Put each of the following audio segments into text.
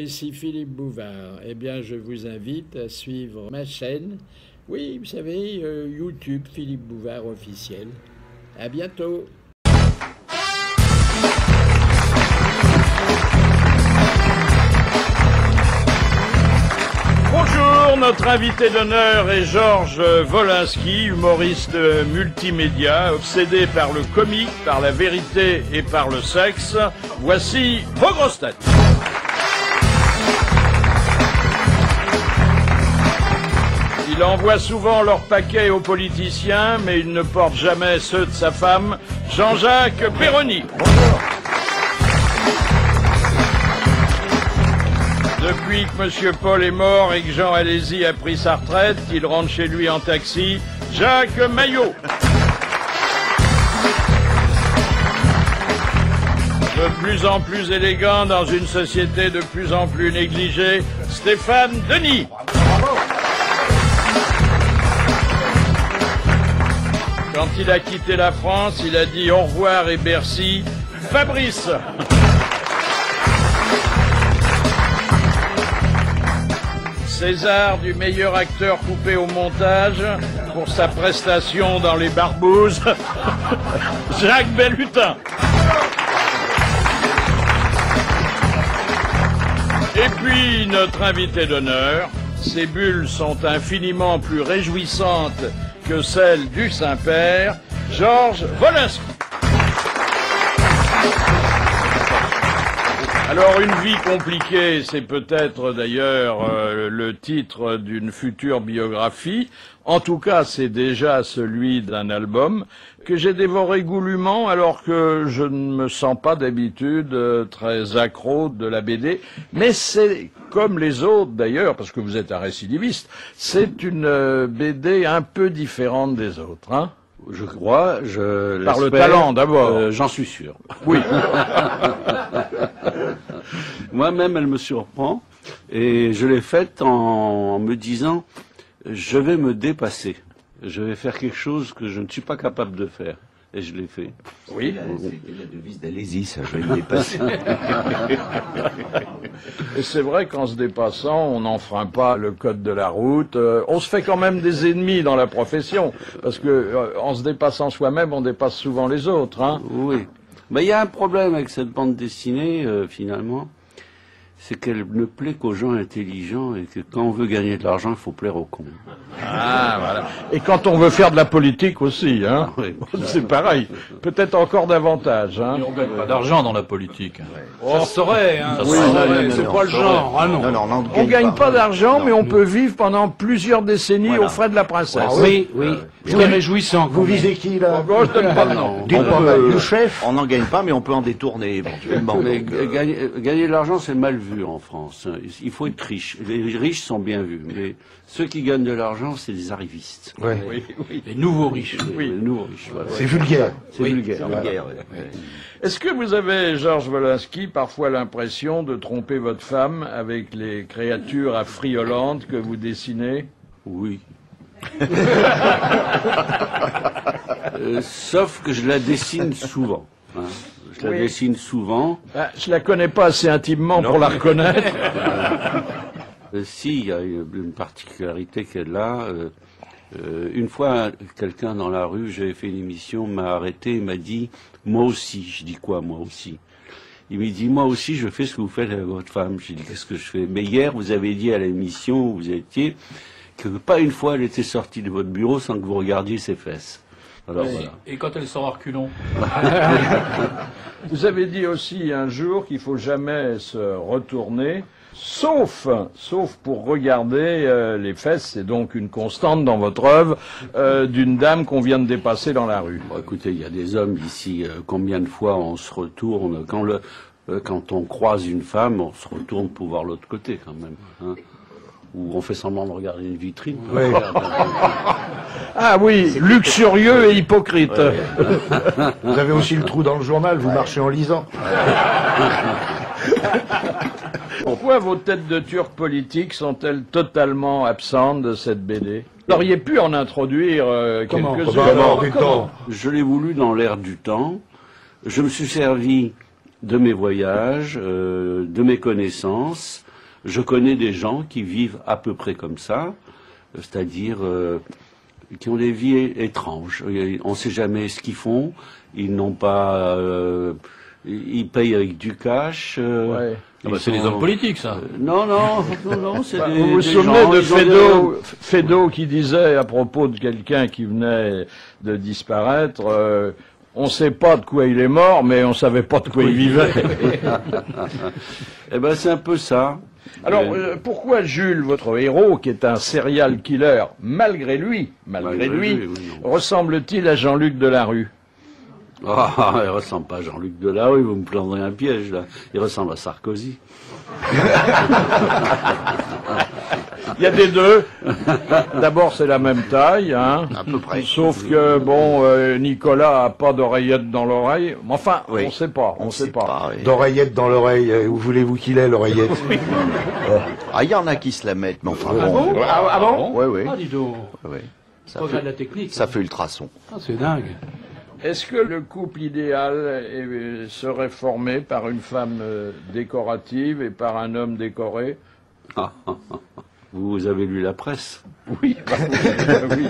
ici Philippe Bouvard. Eh bien, je vous invite à suivre ma chaîne. Oui, vous savez, YouTube Philippe Bouvard officiel. À bientôt. Bonjour, notre invité d'honneur est Georges Wolinski, humoriste multimédia, obsédé par le comique, par la vérité et par le sexe. Voici vos grosses têtes. Il envoie souvent leurs paquets aux politiciens, mais il ne porte jamais ceux de sa femme, Jean-Jacques Perroni. Bonjour. Depuis que M. Paul est mort et que Jean Alési a pris sa retraite, il rentre chez lui en taxi, Jacques Maillot. De plus en plus élégant dans une société de plus en plus négligée, Stéphane Denis. Quand il a quitté la France, il a dit au revoir et Bercy, Fabrice. César du meilleur acteur coupé au montage pour sa prestation dans Les Barbouzes, Jacques Bellutin. Et puis notre invité d'honneur, ses bulles sont infiniment plus réjouissantes que celles du Saint-Père, Georges Wolinski. Alors, une vie compliquée, c'est peut-être d'ailleurs le titre d'une future biographie. En tout cas, c'est déjà celui d'un album que j'ai dévoré goulûment alors que je ne me sens pas d'habitude très accro de la BD. Mais c'est comme les autres d'ailleurs, parce que vous êtes un récidiviste, c'est une BD un peu différente des autres, hein? Je crois, je Par le talent d'abord. J'en suis sûr. Oui. Moi-même, elle me surprend et je l'ai faite en me disant je vais me dépasser. Je vais faire quelque chose que je ne suis pas capable de faire. Et je l'ai fait. Oui. C'était la devise d'Alési, ça, je vais me dépasser. Et c'est vrai qu'en se dépassant, on n'enfreint pas le code de la route. On se fait quand même des ennemis dans la profession, parce que en se dépassant soi-même, on dépasse souvent les autres, hein. Oui. Mais il y a un problème avec cette bande dessinée, finalement. C'est qu'elle ne plaît qu'aux gens intelligents et que quand on veut gagner de l'argent, il faut plaire aux cons. Ah, voilà. Et quand on veut faire de la politique aussi, hein, Oui. c'est pareil. Peut-être encore davantage, hein. Mais on gagne pas d'argent dans la politique. Oh. Ça se saurait, hein. Oui, C'est pas le genre. Ah non. On gagne pas d'argent, mais on peut vivre pendant plusieurs décennies aux frais de la princesse. Oui, oui. Ce qui est réjouissant. Vous visez qui, là? Oh, je donne pas de nom. Dites-moi, le chef? On n'en gagne pas, mais on peut en détourner, éventuellement. Mais gagner de l'argent, c'est mal vu en France. Il faut être riche. Les riches sont bien vus, mais ceux qui gagnent de l'argent, c'est des arrivistes. Ouais. Oui, oui. Les nouveaux riches. Oui, les nouveaux riches. Voilà. C'est vulgaire. C'est vulgaire. Vulgaire, Est-ce que vous avez, Georges Wolinski, parfois l'impression de tromper votre femme avec les créatures affriolantes que vous dessinez? Oui. Sauf que je la dessine souvent. Hein. Je la dessine souvent. Ah, je la connais pas assez intimement pour la reconnaître. Si, il y a une particularité qu'elle a. Une fois, quelqu'un dans la rue, j'avais fait une émission, m'a arrêté et m'a dit « Moi aussi ». Je dis « Quoi, moi aussi ?» Il m'a dit « Moi aussi, je fais ce que vous faites avec votre femme ». J'ai dit « Qu'est-ce que je fais ?» Mais hier, vous avez dit à l'émission où vous étiez que pas une fois elle était sortie de votre bureau sans que vous regardiez ses fesses. Alors voilà. Et quand elle sort à reculons? Vous avez dit aussi un jour qu'il faut jamais se retourner, sauf pour regarder les fesses. C'est donc une constante dans votre œuvre d'une dame qu'on vient de dépasser dans la rue. Bon, écoutez, il y a des hommes ici. Combien de fois on se retourne quand on croise une femme, on se retourne pour voir l'autre côté quand même. Hein. Ou on fait semblant de regarder une vitrine. Oui. Ah oui, luxurieux et hypocrite. Ouais. Vous avez aussi le trou dans le journal, vous marchez en lisant. Pourquoi vos têtes de Turcs politiques sont-elles totalement absentes de cette BD? Vous auriez pu en introduire quelques-unes. Je l'ai voulu dans l'air du temps. Je me suis servi de mes voyages, de mes connaissances, Je connais des gens qui vivent à peu près comme ça, c'est-à-dire qui ont des vies étranges. On ne sait jamais ce qu'ils font. Ils n'ont pas... ils payent avec du cash. Ouais. C'est des hommes politiques, ça. Non, c'est des Vous vous des souvenez gens, de ils ont Fédot qui disait à propos de quelqu'un qui venait de disparaître, on ne sait pas de quoi il est mort, mais on ne savait pas de quoi il vivait. Eh ben, c'est un peu ça. Alors, pourquoi Jules, votre héros, qui est un serial killer, malgré lui, oui, ressemble-t-il à Jean-Luc Delarue? Ah, il ressemble pas à Jean-Luc Delarue, vous me prendrez un piège, là. Il ressemble à Sarkozy. Il y a des deux. D'abord, c'est la même taille, hein. À peu près. Sauf que, bon, Nicolas a pas d'oreillette dans l'oreille. Enfin, Oui. on sait pas, on sait pas. Oui. D'oreillette dans l'oreille, où voulez-vous qu'il ait l'oreillette? Ah, il y en a qui se la mettent, mais enfin Ah bon. bon Ah bon? Oui, oui. Ah, dis donc. Oui. Ça Progrès fait, de la technique. ça fait ultrason. Ah, c'est dingue. Est-ce que le couple idéal serait formé par une femme décorative et par un homme décoré? Vous avez lu la presse? Oui. Oui.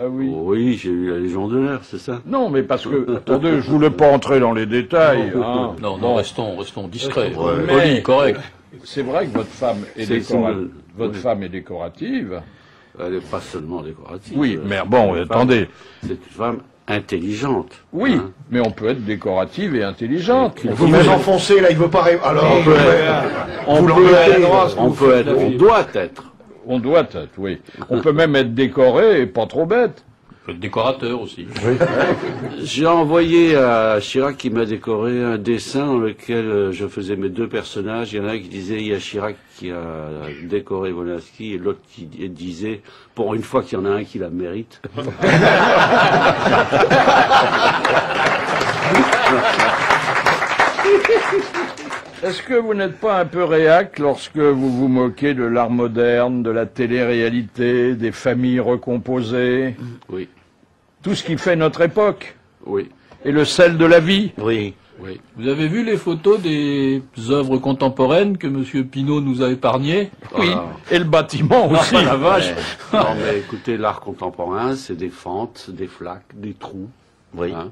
Ah oui. Oui, j'ai lu la Légion d'honneur, c'est ça? Non, mais parce que, attendez, je voulais pas entrer dans les détails. Hein. Non, Bon, restons discrets. Ouais. Poli, correct. c'est vrai que votre femme est, C'est votre oui. femme est décorative. Elle n'est pas seulement décorative. Oui, mais bon, C'est une attendez. C'est une femme intelligente. Oui, hein. mais on peut être décorative et intelligente. Vous vous enfoncez, là, il veut pas alors... On peut être, Vous l'enlevez à la droite, on peut être, on doit être. On doit être, oui. On peut même être décoré et pas trop bête. Faut être décorateur aussi. J'ai envoyé à Chirac qui m'a décoré un dessin dans lequel je faisais mes deux personnages. Il y en a un qui disait il y a Chirac qui a décoré Wolinski et l'autre qui disait pour une fois qu'il y en a un qui la mérite. Est-ce que vous n'êtes pas un peu réac lorsque vous vous moquez de l'art moderne, de la télé-réalité, des familles recomposées, Oui, tout ce qui fait notre époque oui, et le sel de la vie? Oui. oui. Vous avez vu les photos des œuvres contemporaines que M. Pinault nous a épargnées? Oui. Ah. Et le bâtiment aussi. Ah, la vache. Non mais écoutez, l'art contemporain, c'est des fentes, des flaques, des trous. Oui. hein.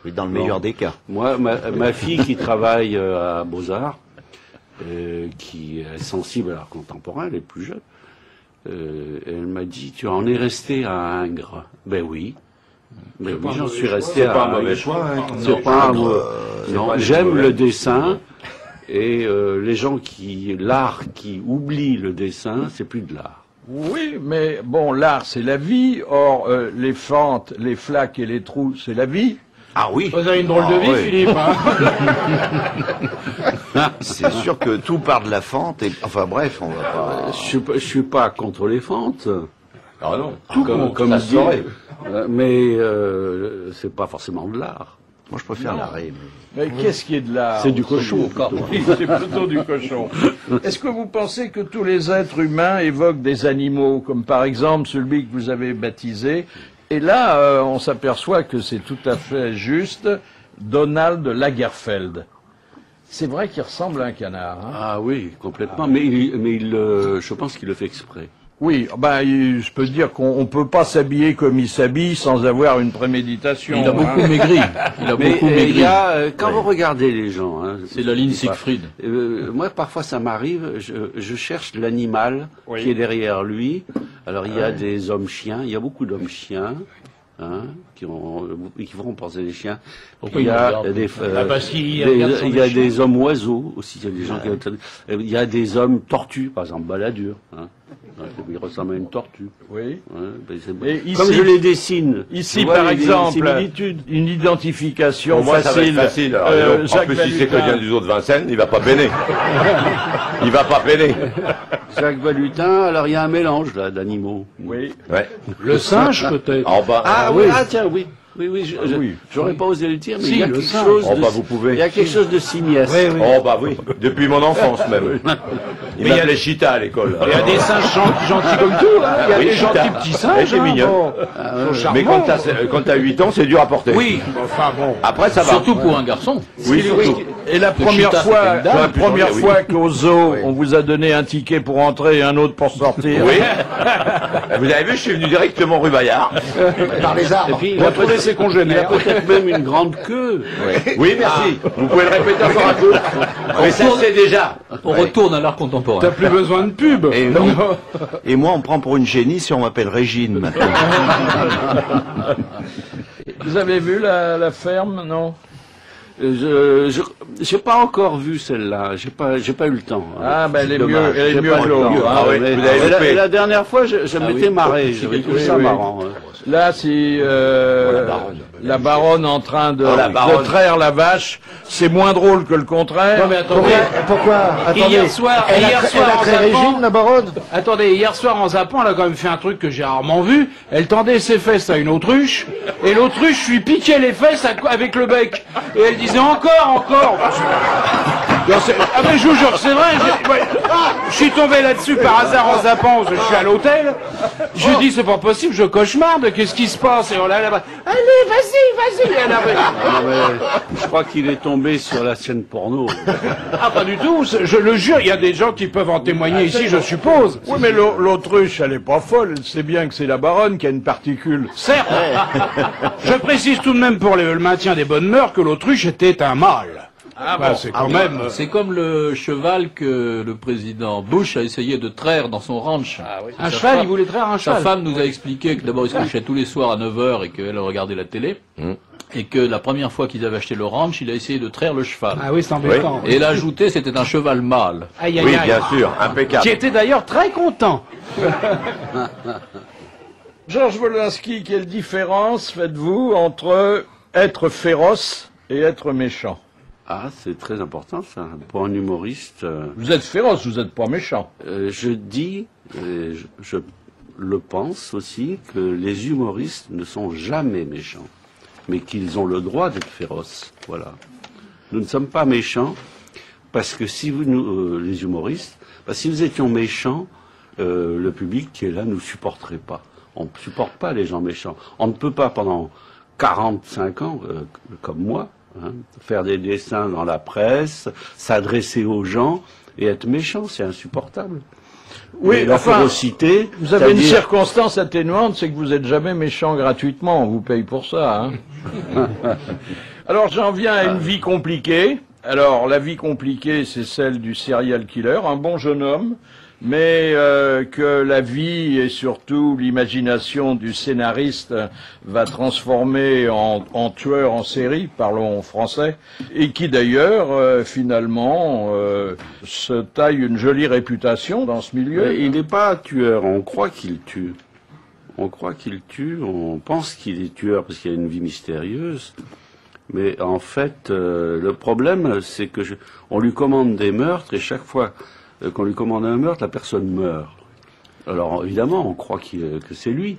Oui, dans le meilleur des cas. Moi, ma fille qui travaille à Beaux-Arts, qui est sensible à l'art contemporain, elle est plus jeune, elle m'a dit, tu en es resté à Ingres. Ben oui. Ben oui, j'en suis resté à Ingres. C'est pas un mauvais non, j'aime le dessin, et les gens l'art qui oublie le dessin, c'est plus de l'art. Oui, mais bon, l'art, c'est la vie. Or, les fentes, les flaques et les trous, c'est la vie. Ah oui. Vous avez une drôle de vie, oui. Philippe. Hein. C'est sûr que tout part de la fente. Et, enfin bref, on va pas... Je suis pas contre les fentes. Ah non. Comme dit, mais c'est pas forcément de l'art. Moi, je préfère l'arrêt. Mais qu'est-ce qui est de l'art? C'est du cochon. Oui, c'est plutôt du cochon. Est-ce que vous pensez que tous les êtres humains évoquent des animaux, comme par exemple celui que vous avez baptisé? Et là, on s'aperçoit que c'est tout à fait juste, Donald Lagerfeld. C'est vrai qu'il ressemble à un canard. Hein? Ah oui, complètement. Mais je pense qu'il le fait exprès. Oui, ben, je peux dire qu'on peut pas s'habiller comme il s'habille sans avoir une préméditation. Il a beaucoup hein. maigri. Il a Mais beaucoup il maigri. y a, quand vous regardez les gens, hein, C'est la ligne Siegfried. moi parfois ça m'arrive, je cherche l'animal Oui. qui est derrière lui. Alors il y a des hommes-chiens, il y a beaucoup d'hommes-chiens. Hein, qui vont penser des chiens. Pourquoi il y ils nous a regardent des, parce qu'ils des- regardent il y sur a les des hommes oiseaux aussi. Il y a des gens il y a des hommes tortues, par exemple Balladur. Hein. Il ressemble à une tortue. Oui. Ouais, ben c'est bon. Et Comme ici- je les dessine. Ici, tu vois, par les exemple, similitudes. une identification Pour moi, ça va être facile. facile. Alors, en Jacques plus, si c'est Valutin. quelqu'un du zoo de Vincennes, il va pas peiner. Il va pas peiner. Jacques Valutin, alors il y a un mélange là d'animaux. Oui. Ouais. Le singe, peut-être. En bas. Ah oui, ah tiens, oui. Oui, oui. j'aurais pas osé le dire, mais Si, il y a le quelque singe. chose Oh de, bah vous pouvez. il y a quelque chose de simiesque. Oh bah oui. Depuis mon enfance même. Il m'appelait Chita à l'école. Il y a des singes gentils comme tout, hein. Il y a des gentils petits singes. C'est mignon. Bon. Mais quand t'as 8 ans, c'est dur à porter. Oui, enfin bon. Après, ça va. Surtout pour un garçon. Oui, surtout. Et la première Chita, fois, c'était une dame. fois qu'au zoo, on vous a donné un ticket pour entrer et un autre pour sortir. Oui. Vous avez vu, je suis venu directement rue Bayard. Par les arbres. Il a trouvé ses Il a congénères. peut-être même une grande queue. Oui, merci. Vous pouvez le répéter encore un peu. Mais ça, c'est déjà. On retourne à l'art contemporain. T'as plus besoin de pub. Et moi, on me prend pour une génie si on m'appelle Régine maintenant. Vous avez vu la ferme, non? J'ai pas encore vu celle-là. J'ai pas eu le temps. Ah, ben elle est Dommage. mieux, elle est J'ai mieux pas que eu le l'autre. temps. Ah, oui, Mais vous avez loupé. la dernière fois, je m'étais marré. J'avais trouvé ça oui. marrant. Là, c'est la baronne en train de, la baronne. de traire la vache. C'est moins drôle que le contraire. Non mais attendez, Pourquoi Attendez. hier soir Elle a en très zappant, Régine, la baronne. attendez, hier soir en zappant, elle a quand même fait un truc que j'ai rarement vu. Elle tendait ses fesses à une autruche, et l'autruche lui piquait les fesses avec le bec. Et elle disait encore. Non, ah mais je vous jure, c'est vrai, je suis tombé là-dessus par hasard en zappant, je suis à l'hôtel. Je dis c'est pas possible, je cauchemarde, qu'est-ce qui se passe? Et on l'a là-bas. Allez, vas-y. Elle avait- Non, mais je crois qu'il est tombé sur la scène porno. Ah, pas du tout, je le jure, il y a des gens qui peuvent en témoigner ici, je suppose. Oui, mais l'autruche, elle est pas folle. Elle sait bien que c'est la baronne qui a une particule. Certes, je précise tout de même pour le maintien des bonnes mœurs que l'autruche était un mâle. Ah Bah, c'est quand même... C'est comme le cheval que le président Bush a essayé de traire dans son ranch. Un cheval, il voulait traire un Sa cheval. femme nous a expliqué que d'abord il se couchait tous les soirs à 9h et qu'elle regardait la télé. Et que la première fois qu'ils avaient acheté le ranch, il a essayé de traire le cheval. Ah oui, c'est embêtant. Et il a ajouté c'était un cheval mâle. Aïe, aïe, Oui, aïe. bien sûr, impeccable. Qui était d'ailleurs très content. Georges Wolinski, quelle différence faites-vous entre être féroce et être méchant? Ah, c'est très important ça. Pour un humoriste, Vous êtes féroce, vous n'êtes pas méchant. je dis, je le pense aussi, que les humoristes ne sont jamais méchants, mais qu'ils ont le droit d'être féroces. Voilà. Nous ne sommes pas méchants parce que si vous, les humoristes, si nous étions méchants, le public qui est là nous supporterait pas. On ne supporte pas les gens méchants. On ne peut pas pendant 45 ans, comme moi, faire des dessins dans la presse, s'adresser aux gens et être méchant, c'est insupportable. Oui, Mais la enfin, férocité, vous avez une c'est-à-dire- circonstance atténuante, c'est que vous n'êtes jamais méchant gratuitement, on vous paye pour ça. Hein. Alors j'en viens à une vie compliquée. Alors la vie compliquée, c'est celle du serial killer, un bon jeune homme, mais que la vie et surtout l'imagination du scénariste va transformer en tueur en série, parlons français, et qui d'ailleurs finalement se taille une jolie réputation dans ce milieu. Mais il n'est pas tueur, on croit qu'il tue. On croit qu'il tue, on pense qu'il est tueur parce qu'il a une vie mystérieuse. Mais en fait, le problème, c'est que on lui commande des meurtres et chaque fois qu'on lui commande un meurtre, la personne meurt. Alors évidemment, on croit que c'est lui,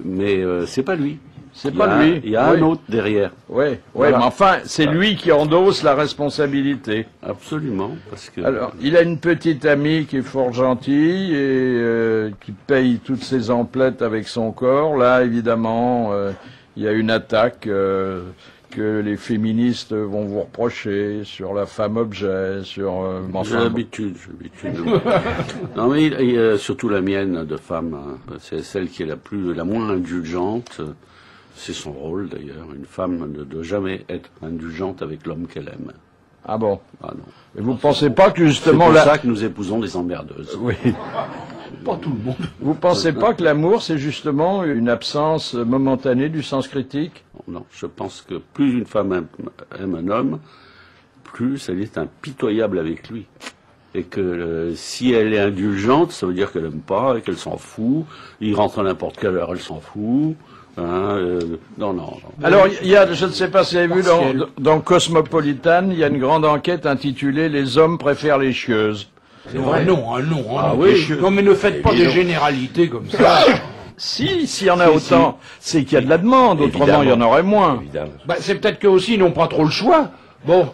mais c'est pas lui. C'est pas lui. Il y a Oui. un autre derrière. Oui, Voilà. mais enfin, c'est lui qui endosse la responsabilité. Absolument, parce que. Alors, il a une petite amie qui est fort gentille et qui paye toutes ses emplettes avec son corps. Là, évidemment, il y a une attaque que les féministes vont vous reprocher sur la femme objet, sur... J'ai l'habitude. Non mais surtout la mienne de femme, hein. C'est celle qui est la moins indulgente. C'est son rôle d'ailleurs. Une femme ne doit jamais être indulgente avec l'homme qu'elle aime. Ah bon? Ah non. Et vous pensez pas que C'est justement... pour la- ça que nous épousons des emmerdeuses. Oui. Pas tout le monde. Vous pensez pas que l'amour, c'est justement une absence momentanée du sens critique? Non, je pense que plus une femme aime un homme, plus elle est impitoyable avec lui. Et que si elle est indulgente, ça veut dire qu'elle aime pas et qu'elle s'en fout. Il rentre à n'importe quelle heure, elle s'en fout. Non. Alors, il y a, je ne sais pas si vous avez vu, dans Cosmopolitan, il y a une grande enquête intitulée « Les hommes préfèrent les chieuses ». Non. Ah oui. Non, mais ne faites pas des généralités comme ça. S'il y en a autant, c'est qu'il y a de la demande, autrement il y en aurait moins. Évidemment. Bah, c'est peut-être qu'eux aussi, ils n'ont pas trop le choix. Bon,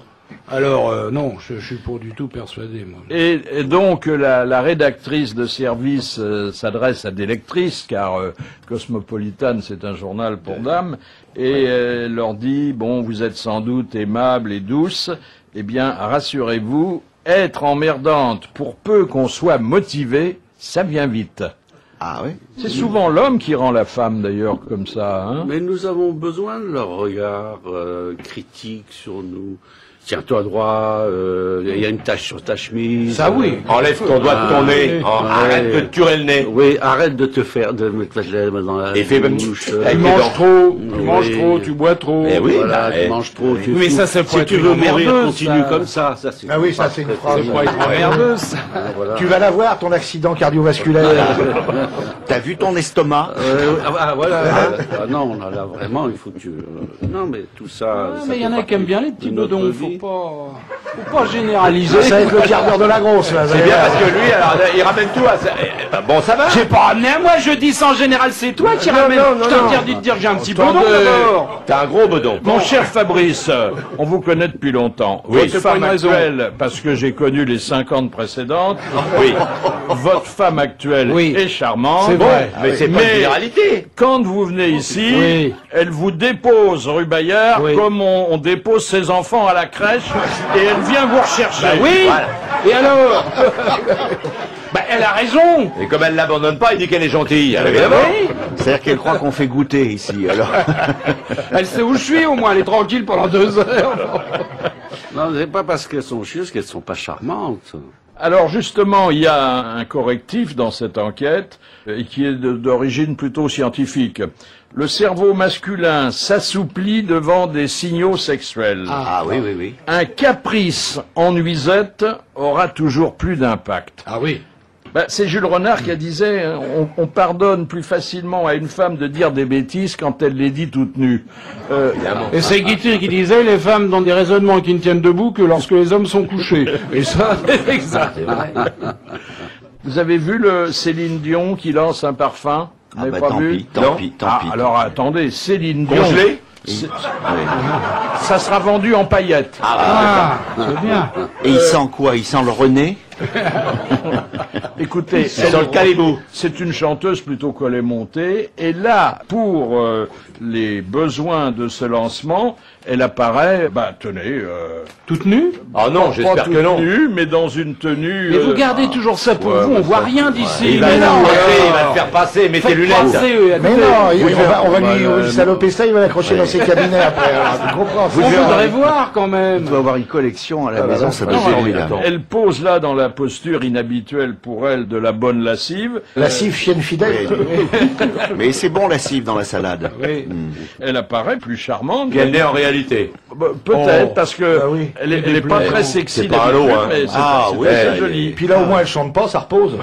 Alors, non, je suis pas du tout persuadé, moi. Et donc la rédactrice de service s'adresse à des lectrices, car Cosmopolitan c'est un journal pour dames, et elle leur dit, bon, vous êtes sans doute aimable et douce, eh bien rassurez-vous, être emmerdante pour peu qu'on soit motivé, ça vient vite. Ah oui. C'est souvent l'homme qui rend la femme d'ailleurs comme ça. Hein. Mais nous avons besoin de leur regard critique sur nous. Tiens-toi droit, il y a une tache sur ta chemise. Ça oui. Enlève ton doigt de ton nez. Arrête de te tuer le nez. Oui, arrête de te faire, de mettre la main dans la Et fais bouche. Tu manges trop, tu bois trop. Eh oui, Voilà, bah, tu manges trop, tu mais fous. ça, c'est pour Si être tu une veux mourir, emmerdeuse, continue ça. comme ça. C'est Ah oui, ça c'est une phrase. C'est pour être emmerdeuse. Voilà. Tu vas l'avoir, ton accident cardiovasculaire. T'as vu ton estomac? Voilà. Ah non, là vraiment, il faut que tu. Non, mais tout ça. Ah, ça mais il y fait en a partie qui aiment bien les petits de notre bedons, vie. faut pas généraliser. Ça va être le quart d'heure de la grosse, là. C'est bien parce que lui, alors, il ramène tout à ça. Bon, ça va. J'ai pas ramené à moi, je dis ça en général, c'est toi qui ramènes. Je t'interdis de dire que j'ai un petit bedon Attendez. d'abord. T'as un gros bedon. Mon cher Fabrice, on vous connaît depuis longtemps. Oui, Votre c'est pas femme une raison. actuelle, parce que j'ai connu les 50 précédentes, Oui. votre femme actuelle Oui. est charmante. C'est vrai. Mais c'est pas une généralité. Quand vous venez ici, Oui. elle vous dépose rue Bayard Oui. comme on dépose ses enfants à la crèche et elle vient vous rechercher. Oui. Voilà. Et alors Bah, elle a raison. Et comme elle l'abandonne pas, il dit qu'elle est gentille. Alors, évidemment. Oui. C'est-à-dire qu'elle croit qu'on fait goûter ici, alors. Elle sait où je suis, au moins, elle est tranquille pendant 2 heures. Non, c'est pas parce qu'elles sont chieuses qu'elles sont pas charmantes. Alors justement, il y a un correctif dans cette enquête qui est d'origine plutôt scientifique. Le cerveau masculin s'assouplit devant des signaux sexuels. Ah oui, oui, oui. Un caprice en nuisette aura toujours plus d'impact. Ah oui. Ben, c'est Jules Renard qui disait hein, on pardonne plus facilement à une femme de dire des bêtises quand elle les dit toutes nues. Et c'est Guitry qui disait les femmes dans des raisonnements qui ne tiennent debout que lorsque les hommes sont couchés. Et ça, c'est exact. Vous avez vu le Céline Dion qui lance un parfum? Vous Ah n'avez bah pas tant vu? pis, tant Non pis, tant Ah, pis. alors attendez, Céline Dion. Congelé. c'est- Oui. Ça sera vendu en paillettes. Ah, c'est bien. Et il sent quoi? Il sent le René? Écoutez, C'est dans le calibou. c'est une chanteuse plutôt collée montée. Et là, pour les besoins de ce lancement, elle apparaît, bah tenez, Toute nue? Ah non, j'espère pas que non. toute nue, mais dans une tenue. Mais vous gardez toujours ça pour vous, on voit rien d'ici. Il va Mais te non, passer, il va te faire passer, mets tes faites lunettes. passer, Mais non, on va lui saloper ça, il va l'accrocher Ouais. dans ses cabinets après. Alors, tu comprends? on voudrait voir quand même. Il doit avoir une collection à la maison, ça doit Non, être elle, formidable. elle pose là dans la posture inhabituelle pour elle de la bonne lascive. La cive chienne fidèle. Mais c'est bon la cive dans la salade. Oui. Elle apparaît plus charmante. Qu'elle n'est en réalité. Bah, peut-être Oh. parce que Ah oui. elle est pas très sexy. C'est pas un lot, d'habitude, hein. mais c'est Ah c'est oui, très elle joli. Puis là, au moins, elle chante pas, ça repose.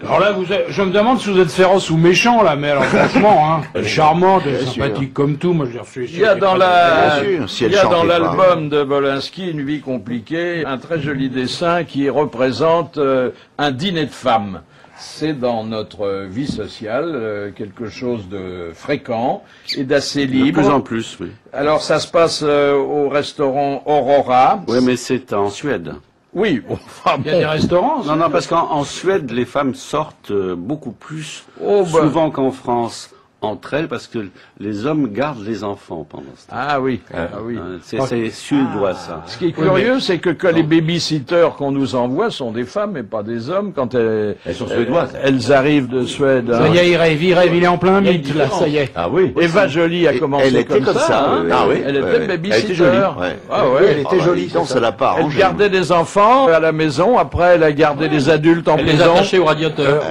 Alors là, je me demande si vous êtes féroce ou méchant là, mais alors franchement, hein, elle est charmante, elle est sympathique comme tout. Moi, je l'ai reçu ici. Il y a dans Bien sûr, si elle il y a dans chantait pas. l'album de Wolinski, Une vie compliquée, un très joli dessin qui représente un dîner de femmes. C'est dans notre vie sociale quelque chose de fréquent et d'assez De libre. plus en plus, oui. Alors ça se passe au restaurant Aurora. Oui, mais c'est en Suède. Oui, enfin, Il y a des restaurants. Non, non, parce qu'en Suède, les femmes sortent beaucoup plus Oh, bah. souvent qu'en France entre elles, parce que les hommes gardent les enfants pendant ce temps. Ah oui, ah oui. C'est suédois, ça. Ce qui est curieux, c'est que les babysitters qu'on nous envoie sont des femmes et pas des hommes. Quand elles sont suédoises. elles arrivent de Suède. Ça y est, il rêve, il est en plein mythe là, ça y est. Ah oui. Eva Jolie a Et commencé elle était comme ça, hein. oui, Ah oui. Elle était ouais. babysitter. Elle était jolie, ouais. Ah ouais. Elle était jolie. Non, ça l'a pas Elle arrangé. gardait des enfants à la maison. Après, elle a gardé des adultes en Elle les prison. attachait au radiateur.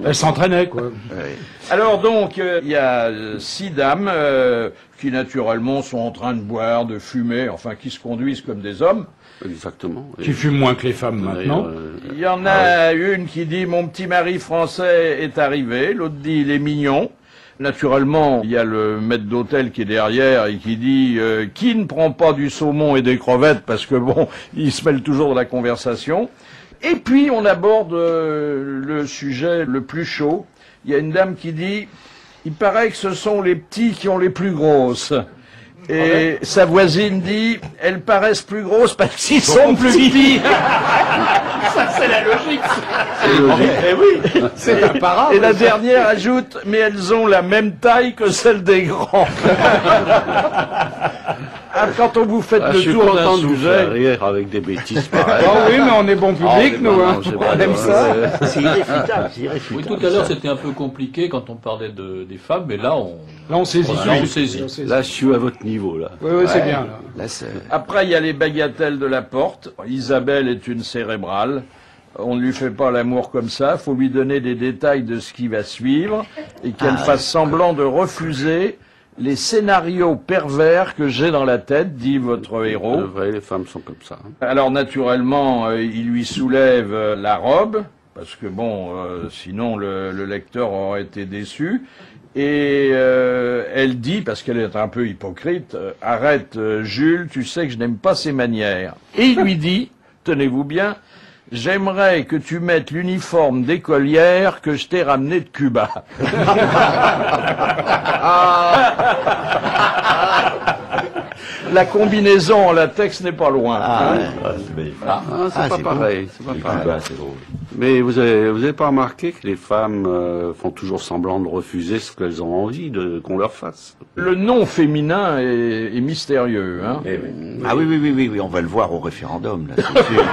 Elle s'entraînait quoi. Ouais. Alors donc, il y a 6 dames qui naturellement sont en train de boire, de fumer, enfin qui se conduisent comme des hommes. Exactement. Qui fume moins que les femmes maintenant. Il y en a une qui dit « Mon petit mari français est arrivé », l'autre dit « Il est mignon ». Naturellement, il y a le maître d'hôtel qui est derrière et qui dit qui ne prend pas du saumon et des crevettes ?» parce que bon, il se mêle toujours dans la conversation. Et puis on aborde le sujet le plus chaud. Il y a une dame qui dit « Il paraît que ce sont les petits qui ont les plus grosses ». Et sa voisine dit, elles paraissent plus grosses parce qu'ils sont plus petits. Ça, c'est la logique. Eh oui, C'est imparable. et la dernière ajoute, mais elles ont la même taille que celle des grands. Ah, quand on vous faites Je le suis tour d'un content de vous faire sujet, rire avec des bêtises pareilles. Ah oui, mais on est bon public, nous, hein. On aime ça. C'est irréfutable, c'est Oui, irréfutable. tout à l'heure, c'était un peu compliqué quand on parlait des femmes, mais là, on saisit. Là, on saisit. Là, je suis à votre niveau, là. Oui, oui, c'est bien, là. Là, c'est... après il y a les bagatelles de la porte. Isabelle est une cérébrale. On ne lui fait pas l'amour comme ça, faut lui donner des détails de ce qui va suivre et qu'elle fasse semblant de refuser les scénarios pervers que j'ai dans la tête, dit votre héros. C'est vrai, les femmes sont comme ça. Alors naturellement, il lui soulève la robe, parce que bon, sinon le lecteur aurait été déçu. Et elle dit, parce qu'elle est un peu hypocrite, arrête Jules, tu sais que je n'aime pas ses manières. Et il lui dit, tenez-vous bien, j'aimerais que tu mettes l'uniforme d'écolière que je t'ai ramené de Cuba. La combinaison en latex n'est pas loin. C'est pas pareil. C'est pas pareil. c'est drôle. Mais vous avez pas remarqué que les femmes font toujours semblant de refuser ce qu'elles ont envie qu'on leur fasse. Le nom féminin est mystérieux, hein. Ah oui, on va le voir au référendum, là, c'est sûr.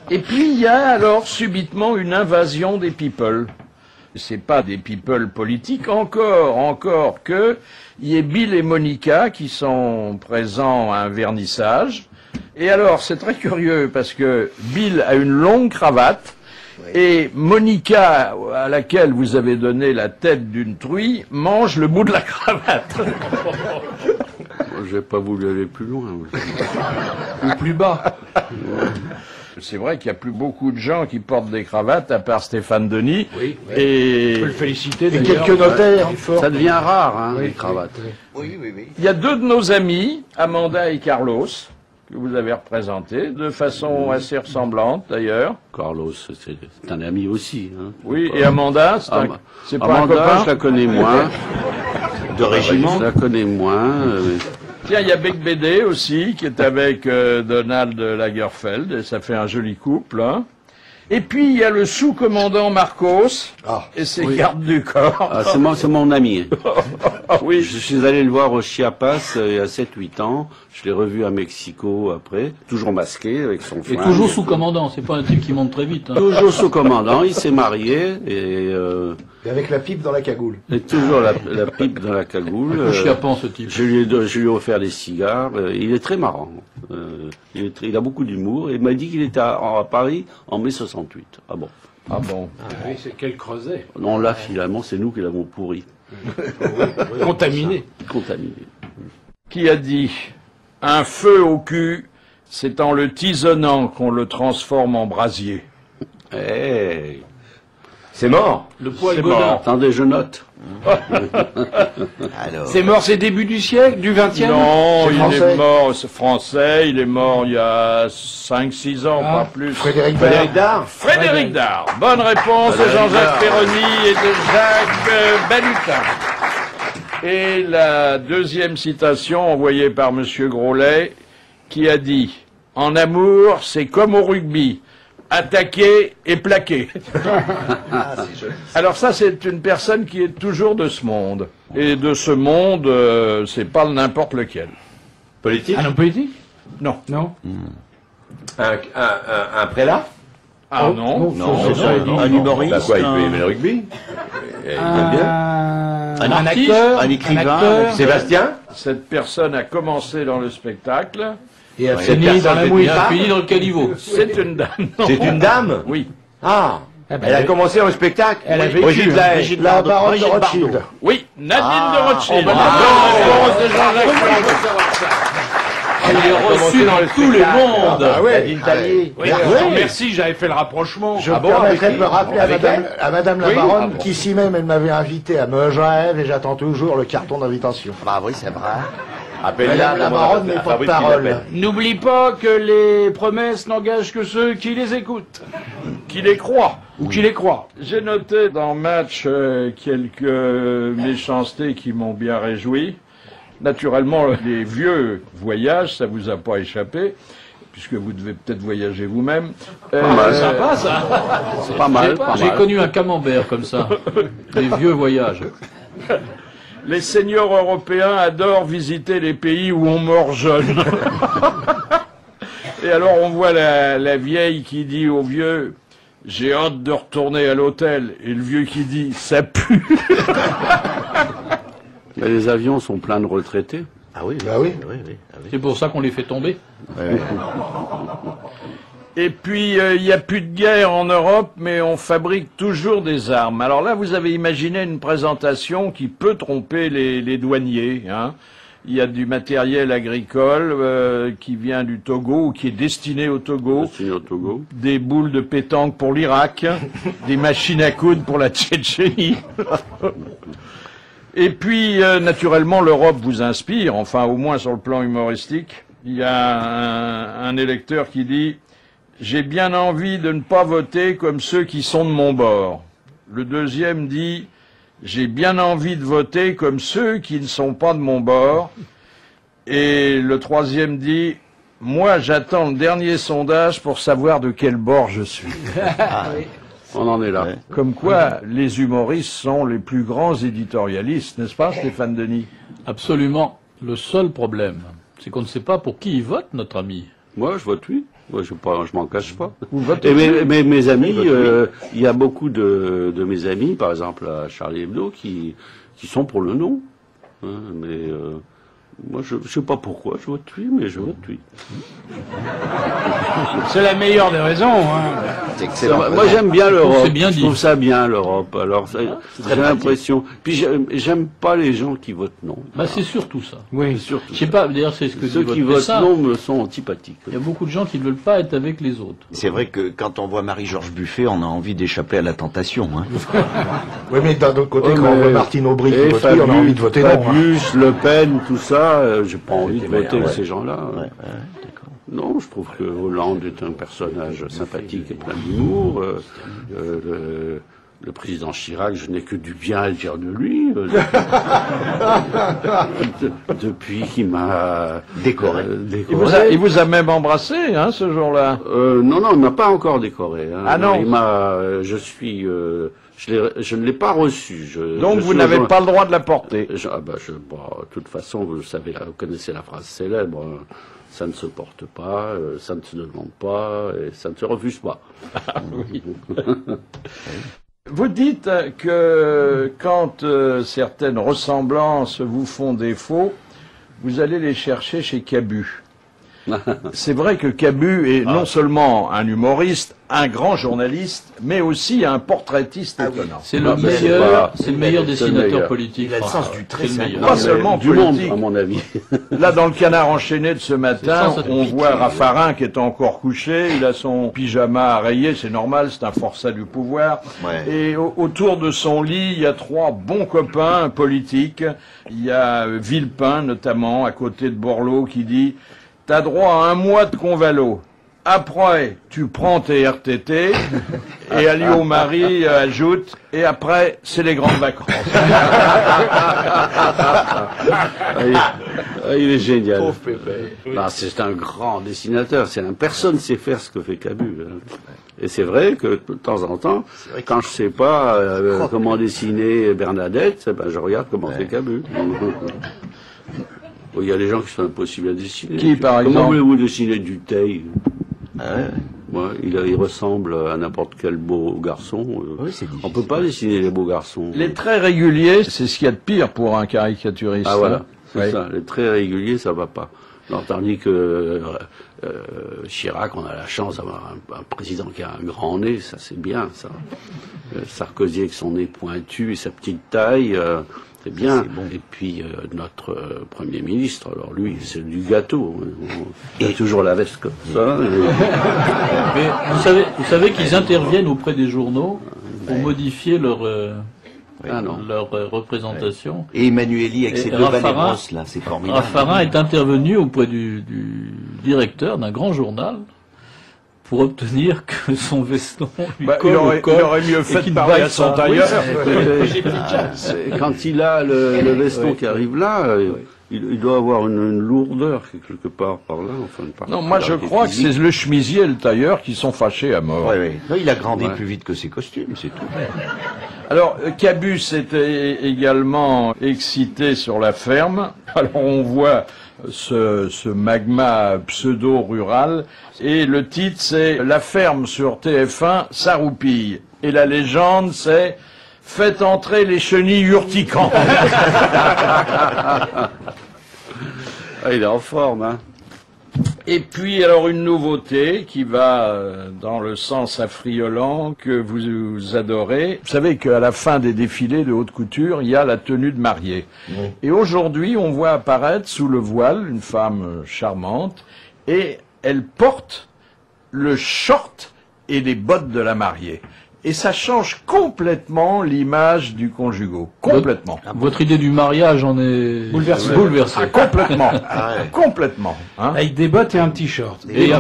Et puis il y a alors subitement une invasion des people. C'est pas des people politiques encore que il y ait Bill et Monica qui sont présents à un vernissage. Et alors c'est très curieux parce que Bill a une longue cravate et Monica, à laquelle vous avez donné la tête d'une truie, mange le bout de la cravate. J'ai pas voulu aller plus loin. Ou plus bas. C'est vrai qu'il n'y a plus beaucoup de gens qui portent des cravates, à part Stéphane Denis. Oui. Et On peut le féliciter, Et d'ailleurs. quelques notaires. Ça devient rare, hein, les cravates. Oui. il y a deux de nos amis, Amanda et Carlos, que vous avez représentés, de façon assez ressemblante d'ailleurs. Carlos, c'est un ami aussi. Hein. Oui, et Amanda, c'est pas un Amanda, copain. je la connais moins. De régiment. Je la connais moins. Tiens, il y a Bec Bédé aussi, qui est avec Donald Lagerfeld, et ça fait un joli couple. Hein. Et puis, il y a le sous-commandant Marcos et ses gardes du corps. Ah, c'est mon ami. Ah oui, Je suis allé le voir au Chiapas il y a 7-8 ans. Je l'ai revu à Mexico après, toujours masqué avec son Et flingue. toujours sous commandant, c'est pas un type qui monte très vite. Hein. Toujours sous commandant, il s'est marié Et avec la pipe dans la cagoule. et toujours la pipe dans la cagoule. Un chiapant, ce type. Je lui ai offert des cigares. Il est très marrant. Il a beaucoup d'humour. Et il m'a dit qu'il était à Paris en mai 68. Ah bon. ah bon. Oui, c'est quel creuset. Non, là, finalement, c'est nous qui l'avons pourri. Contaminé. Contaminé. Qui a dit « Un feu au cul, c'est en le tisonnant qu'on le transforme en brasier. Hey. C'est mort. Le poil C'est Godin. mort. Attendez, je note. Alors, C'est mort, c'est début du siècle, du 20e. Non, C'est il français. est mort, c'est français, il est mort il y a 5-6 ans, Ah. pas plus. Frédéric Frédéric Dard. Dard. Frédéric Dard. Bonne réponse de Jean-Jacques Perroni et de Jacques Balutin. Et la deuxième citation envoyée par Monsieur Grolet, qui a dit « En amour, c'est comme au rugby, attaquer et plaquer. » Alors ça, c'est une personne qui est toujours de ce monde. Et de ce monde, c'est pas n'importe lequel. Politique. Un homme politique? Non. Non. Un prélat. Ah non. un humoriste, Bah quoi, il peut aimer le rugby. Il aime bien. Un artiste, acteur, un écrivain, acteur. Sébastien. Cette personne a commencé dans le spectacle. Et a Ouais, fini personne dans la fait mouille. Il a fini dans le caniveau. C'est une dame. Non. C'est une dame. Oui. Ah. Eh ben, Elle a commencé au spectacle. Elle a Oui. vécu, Brigitte hein. Lahaye. La baronne de Rothschild. Oui, Nadine de Rothschild. bah, Bonne réponse de Jean-Jacques. Elle est reçue dans tous les mondes. Ah ouais. Nadine Tallier. Oui. Merci, j'avais fait le rapprochement. Je Ah me bon, permettrai avec de me qui rappeler Avec à Madame la Oui. baronne, Ah bon. qu'ici même elle m'avait invité à Megève et j'attends toujours le carton d'invitation. bah oui, c'est vrai. Appelle-la. Madame la baronne n'est pas de parole. N'oublie pas que les promesses n'engagent que ceux qui les écoutent. qui les croient. Ou qui les croient. J'ai noté dans Match quelques méchancetés qui m'ont bien réjoui. Naturellement, les vieux voyages, ça vous a pas échappé, puisque vous devez peut-être voyager vous-même. Sympa ça. C'est pas mal. J'ai connu un camembert comme ça. Les vieux voyages. Les seigneurs européens adorent visiter les pays où on meurt jeune. Et alors on voit la vieille qui dit au vieux « J'ai hâte de retourner à l'hôtel ». Et le vieux qui dit « Ça pue ». Mais les avions sont pleins de retraités. Ah oui, Bah oui. C'est pour ça qu'on les fait tomber. Et puis, il n'y a plus de guerre en Europe, mais on fabrique toujours des armes. Alors là, vous avez imaginé une présentation qui peut tromper les douaniers. Hein. Il y a du matériel agricole qui vient du Togo, ou qui est destiné au Togo. Destiné au Togo. Des boules de pétanque pour l'Irak, des machines à coudre pour la Tchétchénie. Et puis, naturellement, l'Europe vous inspire, enfin, au moins sur le plan humoristique. Il y a un électeur qui dit « J'ai bien envie de ne pas voter comme ceux qui sont de mon bord ». Le deuxième dit « J'ai bien envie de voter comme ceux qui ne sont pas de mon bord ». Et le troisième dit « Moi, j'attends le dernier sondage pour savoir de quel bord je suis ». On en est là. Ouais. Comme quoi, les humoristes sont les plus grands éditorialistes, n'est-ce pas, Stéphane Denis? Absolument. Le seul problème, c'est qu'on ne sait pas pour qui il vote, notre ami. Moi, je vote oui. Moi, je m'en cache pas. Vous votez Et mes amis, il y a beaucoup de mes amis, par exemple à Charlie Hebdo, qui sont pour le non. Hein, mais moi, je sais pas pourquoi je vote oui, mais je vote oui. C'est la meilleure des raisons. Hein. C'est excellent. Moi, j'aime bien l'Europe. C'est bien dit. Je trouve ça bien, l'Europe. Alors, j'ai l'impression. Puis, j'aime pas les gens qui votent non. Bah, c'est surtout ça. Oui. Surtout. Je sais pas, d'ailleurs, c'est ce que Ceux dit qui votre votent médecin. non me sont antipathiques. Il y a beaucoup de gens qui ne veulent pas être avec les autres. C'est vrai que quand on voit Marie-Georges Buffet, on a envie d'échapper à la tentation. Hein. Oui, mais d'un autre côté, Ouais, quand on mais- voit Martine Aubry qui Et vote oui, on a envie de voter non. hein. Fabius, Le Pen, tout ça, j'ai pas envie de bien, voter ouais. ces gens-là. Ouais, d'accord. Non, je trouve que Hollande est un personnage sympathique et plein d'humour. Le président Chirac, je n'ai que du bien à dire de lui. Depuis qu'il m'a Décoré. Il vous a même embrassé, hein, ce jour-là. Non, il m'a pas encore décoré. Hein. Ah non. Il m'a. Je ne l'ai pas reçu. Donc je vous suis n'avez aujourd'hui- pas le droit de la porter. de toute façon, vous connaissez la phrase célèbre. Ça ne se porte pas, ça ne se demande pas, et ça ne se refuse pas. Vous dites que quand certaines ressemblances vous font défaut, vous allez les chercher chez Cabu. C'est vrai que Cabu est non seulement un humoriste, un grand journaliste, mais aussi un portraitiste étonnant. C'est Non, le mais c'est meilleur, pas- c'est le meilleur c'est le dessinateur meilleur. politique. Il a le français. sens du trait, C'est le c'est meilleur. Pas seulement du monde, politique. à mon avis. Là, dans le Canard enchaîné de ce matin, ça, ça on pique. voit Raffarin qui est encore couché, il a son pyjama à rayer, c'est normal, c'est un forçat du pouvoir. Ouais. Et autour de son lit, il y a trois bons copains politiques. Il y a Villepin, notamment, à côté de Borloo, qui dit « T'as droit à 1 mois de convalo. Après, tu prends tes RTT. » Et Alliot-Marie ajoute « Et après, c'est les grandes vacances. » Il est génial. Bah, c'est un grand dessinateur. Personne ne sait faire ce que fait Cabu. Hein. Et c'est vrai que de temps en temps, quand je sais pas comment dessiner Bernadette, ben, je regarde comment fait Cabu. Il y a des gens qui sont impossibles à dessiner. Qui, par Comment exemple voulez-vous dessiner Dutheil? Ah ouais. Ouais, il ressemble à n'importe quel beau garçon. Oui, c'est On difficile. peut pas dessiner les beaux garçons. Les traits réguliers, c'est ce qu'il y a de pire pour un caricaturiste. Ah voilà, hein. c'est Oui. ça. Les traits réguliers, ça va pas. Alors, tandis que Chirac, on a la chance d'avoir un président qui a un grand nez, ça c'est bien, ça. Sarkozy avec son nez pointu et sa petite taille, c'est bien. C'est bon. Et puis notre Premier ministre, alors lui, c'est du gâteau. Il a toujours la veste comme ça. Mais vous savez qu'ils interviennent auprès des journaux pour modifier leur représentation. Et Emmanueli avec Et ses deux balais Raffarin- grosses, là, c'est formidable. Raffarin est intervenu auprès du directeur d'un grand journal pour obtenir que son veston lui colle il au aurait col mieux et fait qu'il de ne parler vaille à son pas. tailleur. Quand il a le veston qui arrive là, il doit avoir une lourdeur quelque part par là. Enfin, Non, moi je crois que c'est le chemisier et le tailleur qui sont fâchés à mort. Oui, oui. Non, il a grandi plus vite que ses costumes, c'est tout. Alors, Cabus était également excité sur la ferme. Alors, on voit ce magma pseudo-rural. Et le titre, c'est « La ferme sur TF1, ça roupille ». Et la légende, c'est « Faites entrer les chenilles urticantes ». Ah, il est en forme, hein. Et puis, alors, une nouveauté qui va dans le sens affriolant que vous adorez. Vous savez qu'à la fin des défilés de haute couture, il y a la tenue de mariée. Oui. Et aujourd'hui, on voit apparaître sous le voile une femme charmante et elle porte le short et les bottes de la mariée. Et ça change complètement l'image du conjugal. Complètement. Votre idée du mariage en est bouleversée. Complètement. Complètement. Hein. Avec des bottes et un petit short. Et le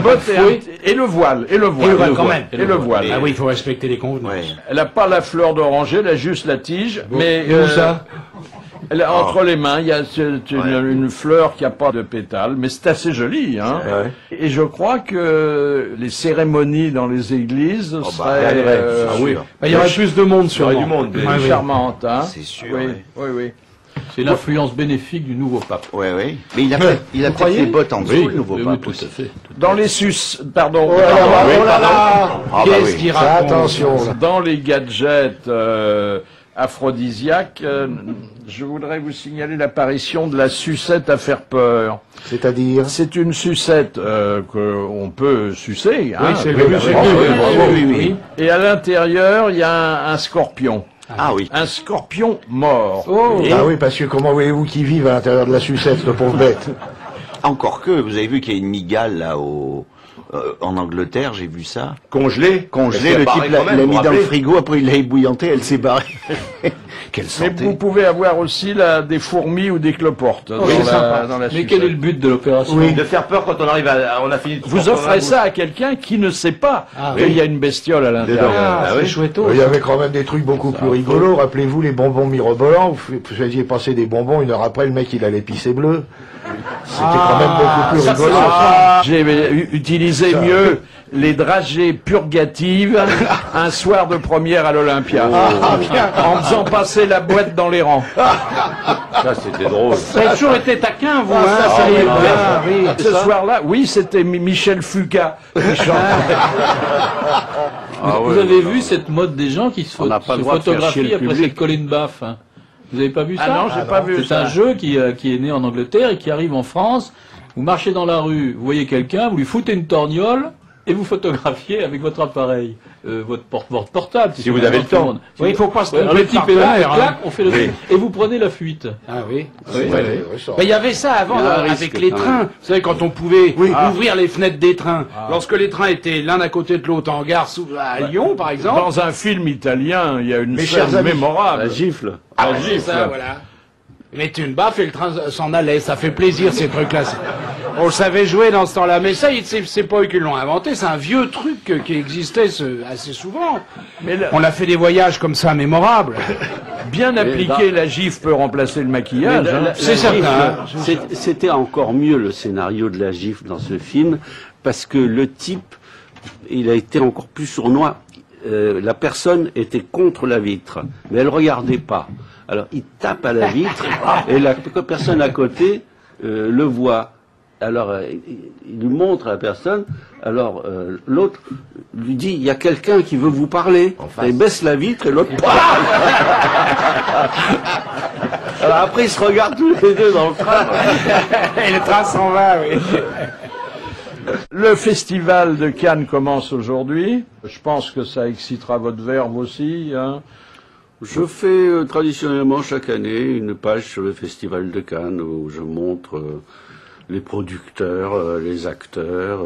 voile. Et le voile. Quand même. Et le voile. Ah oui, il faut respecter les convenances. Ouais. Elle n'a pas la fleur d'oranger, elle a juste la tige. Bon. Mais Et où ça? Elle a, entre les mains, il y a une fleur qui n'a pas de pétales, mais c'est assez joli. Hein. Ouais. Et je crois que les cérémonies dans les églises seraient Il y aurait plus de monde sur du monde. plus charmantes. Hein. C'est sûr. Oui, Ouais. oui. C'est l'influence bénéfique du nouveau pape. Oui, oui. Mais il a peut-être les bottes en dessous, le nouveau pape tout aussi. à fait. Dans les pardon. Qu'est-ce qu'il raconte? Attention. Dans les gadgets aphrodisiaques, je voudrais vous signaler l'apparition de la sucette à faire peur. C'est-à-dire? C'est une sucette qu'on peut sucer. Hein, Oui. Et à l'intérieur, il y a un scorpion. Ah oui. Un scorpion mort. Ah oui, parce que comment voyez-vous qu'ils vivent à l'intérieur de la sucette, le pauvre bête? Encore que, vous avez vu qu'il y a une migale là en Angleterre, j'ai vu ça. Congelé. Congelé, le type l'a mis dans le frigo, après il l'a ébouillanté, elle s'est barrée. Quelle Mais santé. vous pouvez avoir aussi des fourmis ou des cloportes dans la Mais sucette. quel est le but de l'opération? De faire peur quand on arrive on a fini de Vous offrez ça à quelqu'un qui ne sait pas qu'il y a une bestiole à l'intérieur. C'est chouette. Il y avait quand même des trucs beaucoup plus rigolos. Rappelez-vous les bonbons mirobolants. Vous faisiez passer des bonbons, 1 heure après, le mec il allait pisser bleu. C'était quand même beaucoup plus rigolo. J'ai utilisé mieux les dragées purgatives un soir de première à l'Olympia. En faisant passer la boîte dans les rangs. Ça, c'était drôle. Ça a toujours été taquin, vous, Ce soir-là, oui, c'était Michel Fugain qui chantait. Vous avez vu cette mode des gens qui se On n'a pas le droit de faire chier photographient le après public. cette colline baffe, hein. Vous n'avez pas vu ça? Ah non, j'ai pas vu C'est ça. un jeu qui est né en Angleterre et qui arrive en France. Vous marchez dans la rue, vous voyez quelqu'un, vous lui foutez une torgnole et vous photographiez avec votre appareil, votre portable. Si vous avez le temps. Oui, il faut pas se Alors tromper le de type est là, partenaire, clac, hein. on fait le truc, et vous prenez la fuite. Ah oui. Ouais, ça. Mais il y avait ça avant Il y a un avec risque, les quand trains. même. Vous savez, quand on pouvait ouvrir les fenêtres des trains. Lorsque les trains étaient l'un à côté de l'autre en gare à Lyon, par exemple. Dans un film italien, il y a une chers scène amis, mémorable. La gifle. Ah, c'est ça, voilà. Ils mettaient une baffe et le train s'en allait. Ça fait plaisir, ces trucs-là. On le savait jouer dans ce temps-là. Mais ça, c'est pas eux qui l'ont inventé. C'est un vieux truc qui existait assez souvent. On a fait des voyages comme ça mémorables. Bien appliqué, la gifle peut remplacer le maquillage. Mais hein. C'est certain. C'était encore mieux le scénario de la gifle dans ce film, parce que le type, il a été encore plus sournois. La personne était contre la vitre, mais elle regardait pas. Alors il tape à la vitre et la personne à côté le voit. Alors il lui montre à la personne. Alors l'autre lui dit, il y a quelqu'un qui veut vous parler. Il baisse la vitre et l'autre parle. Alors après ils se regardent tous les deux dans le train. Et le train s'en va, oui. Le festival de Cannes commence aujourd'hui. Je pense que ça excitera votre verve aussi. Hein. Je fais traditionnellement chaque année une page sur le Festival de Cannes où je montre les producteurs, les acteurs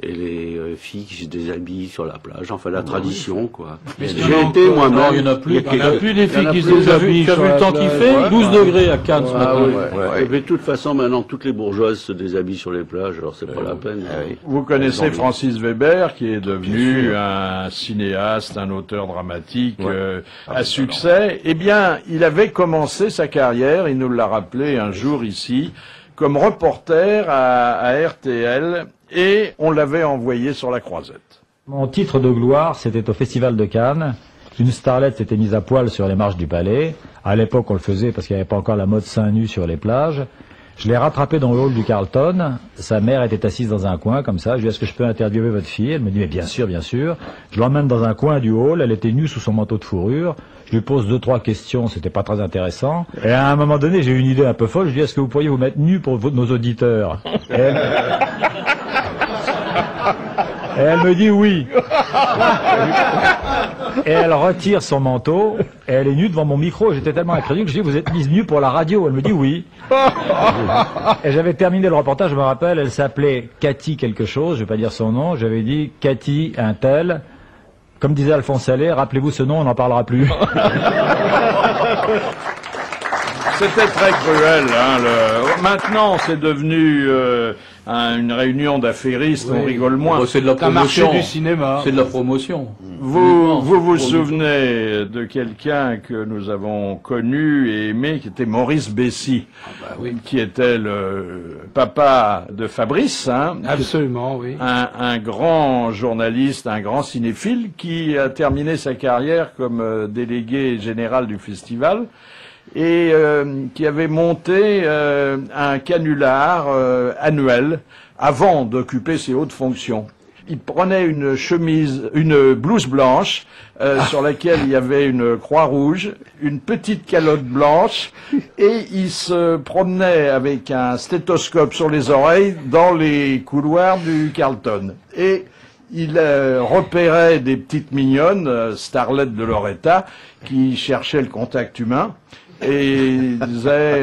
et les filles qui se déshabillent sur la plage. Enfin, la tradition, quoi. Mais J'ai été moi-même. Non, il n'y en a plus. Il y a plus des filles qui se plus. déshabillent. Tu as vu le temps qu'il fait? 12 degrés à Cannes ce matin. Ouais. Mais de toute façon, maintenant, toutes les bourgeoises se déshabillent sur les plages, alors c'est pas la peine. Vous connaissez Francis Weber, qui est devenu un cinéaste, un auteur dramatique à succès. Eh bien, il avait commencé sa carrière, il nous l'a rappelé un jour ici, comme reporter à RTL, et on l'avait envoyé sur la Croisette. Mon titre de gloire, c'était au Festival de Cannes. Une starlette s'était mise à poil sur les marches du palais. À l'époque, on le faisait parce qu'il n'y avait pas encore la mode seins nus sur les plages. Je l'ai rattrapé dans le hall du Carlton. Sa mère était assise dans un coin, comme ça. Je lui ai dit, est-ce que je peux interviewer votre fille? Elle me dit, mais bien sûr, bien sûr. Je l'emmène dans un coin du hall. Elle était nue sous son manteau de fourrure. Je lui pose 2-3 questions. C'était pas très intéressant. Et à un moment donné, j'ai eu une idée un peu folle. Je lui ai dit, est-ce que vous pourriez vous mettre nu pour nos auditeurs? Et elle me dit oui. Et elle retire son manteau, et elle est nue devant mon micro. J'étais tellement incrédule que je dis, vous êtes mise nue pour la radio? Elle me dit oui. Et j'avais terminé le reportage, je me rappelle, elle s'appelait Cathy quelque chose, je vais pas dire son nom. J'avais dit, Cathy, un tel. Comme disait Alphonse Allais, rappelez-vous ce nom, on n'en parlera plus. C'était très cruel. Hein, Maintenant, c'est devenu une réunion d'affairistes, on rigole moins. C'est de la promotion. Du cinéma. C'est de la promotion. Vous souvenez de quelqu'un que nous avons connu et aimé, qui était Maurice Bessy, qui était le papa de Fabrice. Hein, absolument, oui. Un grand journaliste, un grand cinéphile, qui a terminé sa carrière comme délégué général du festival, et qui avait monté un canular annuel avant d'occuper ses hautes fonctions. Il prenait une blouse blanche sur laquelle il y avait une croix rouge, une petite calotte blanche, et il se promenait avec un stéthoscope sur les oreilles dans les couloirs du Carlton. Et il repérait des petites mignonnes, starlettes de Loretta, qui cherchaient le contact humain. Et il disait,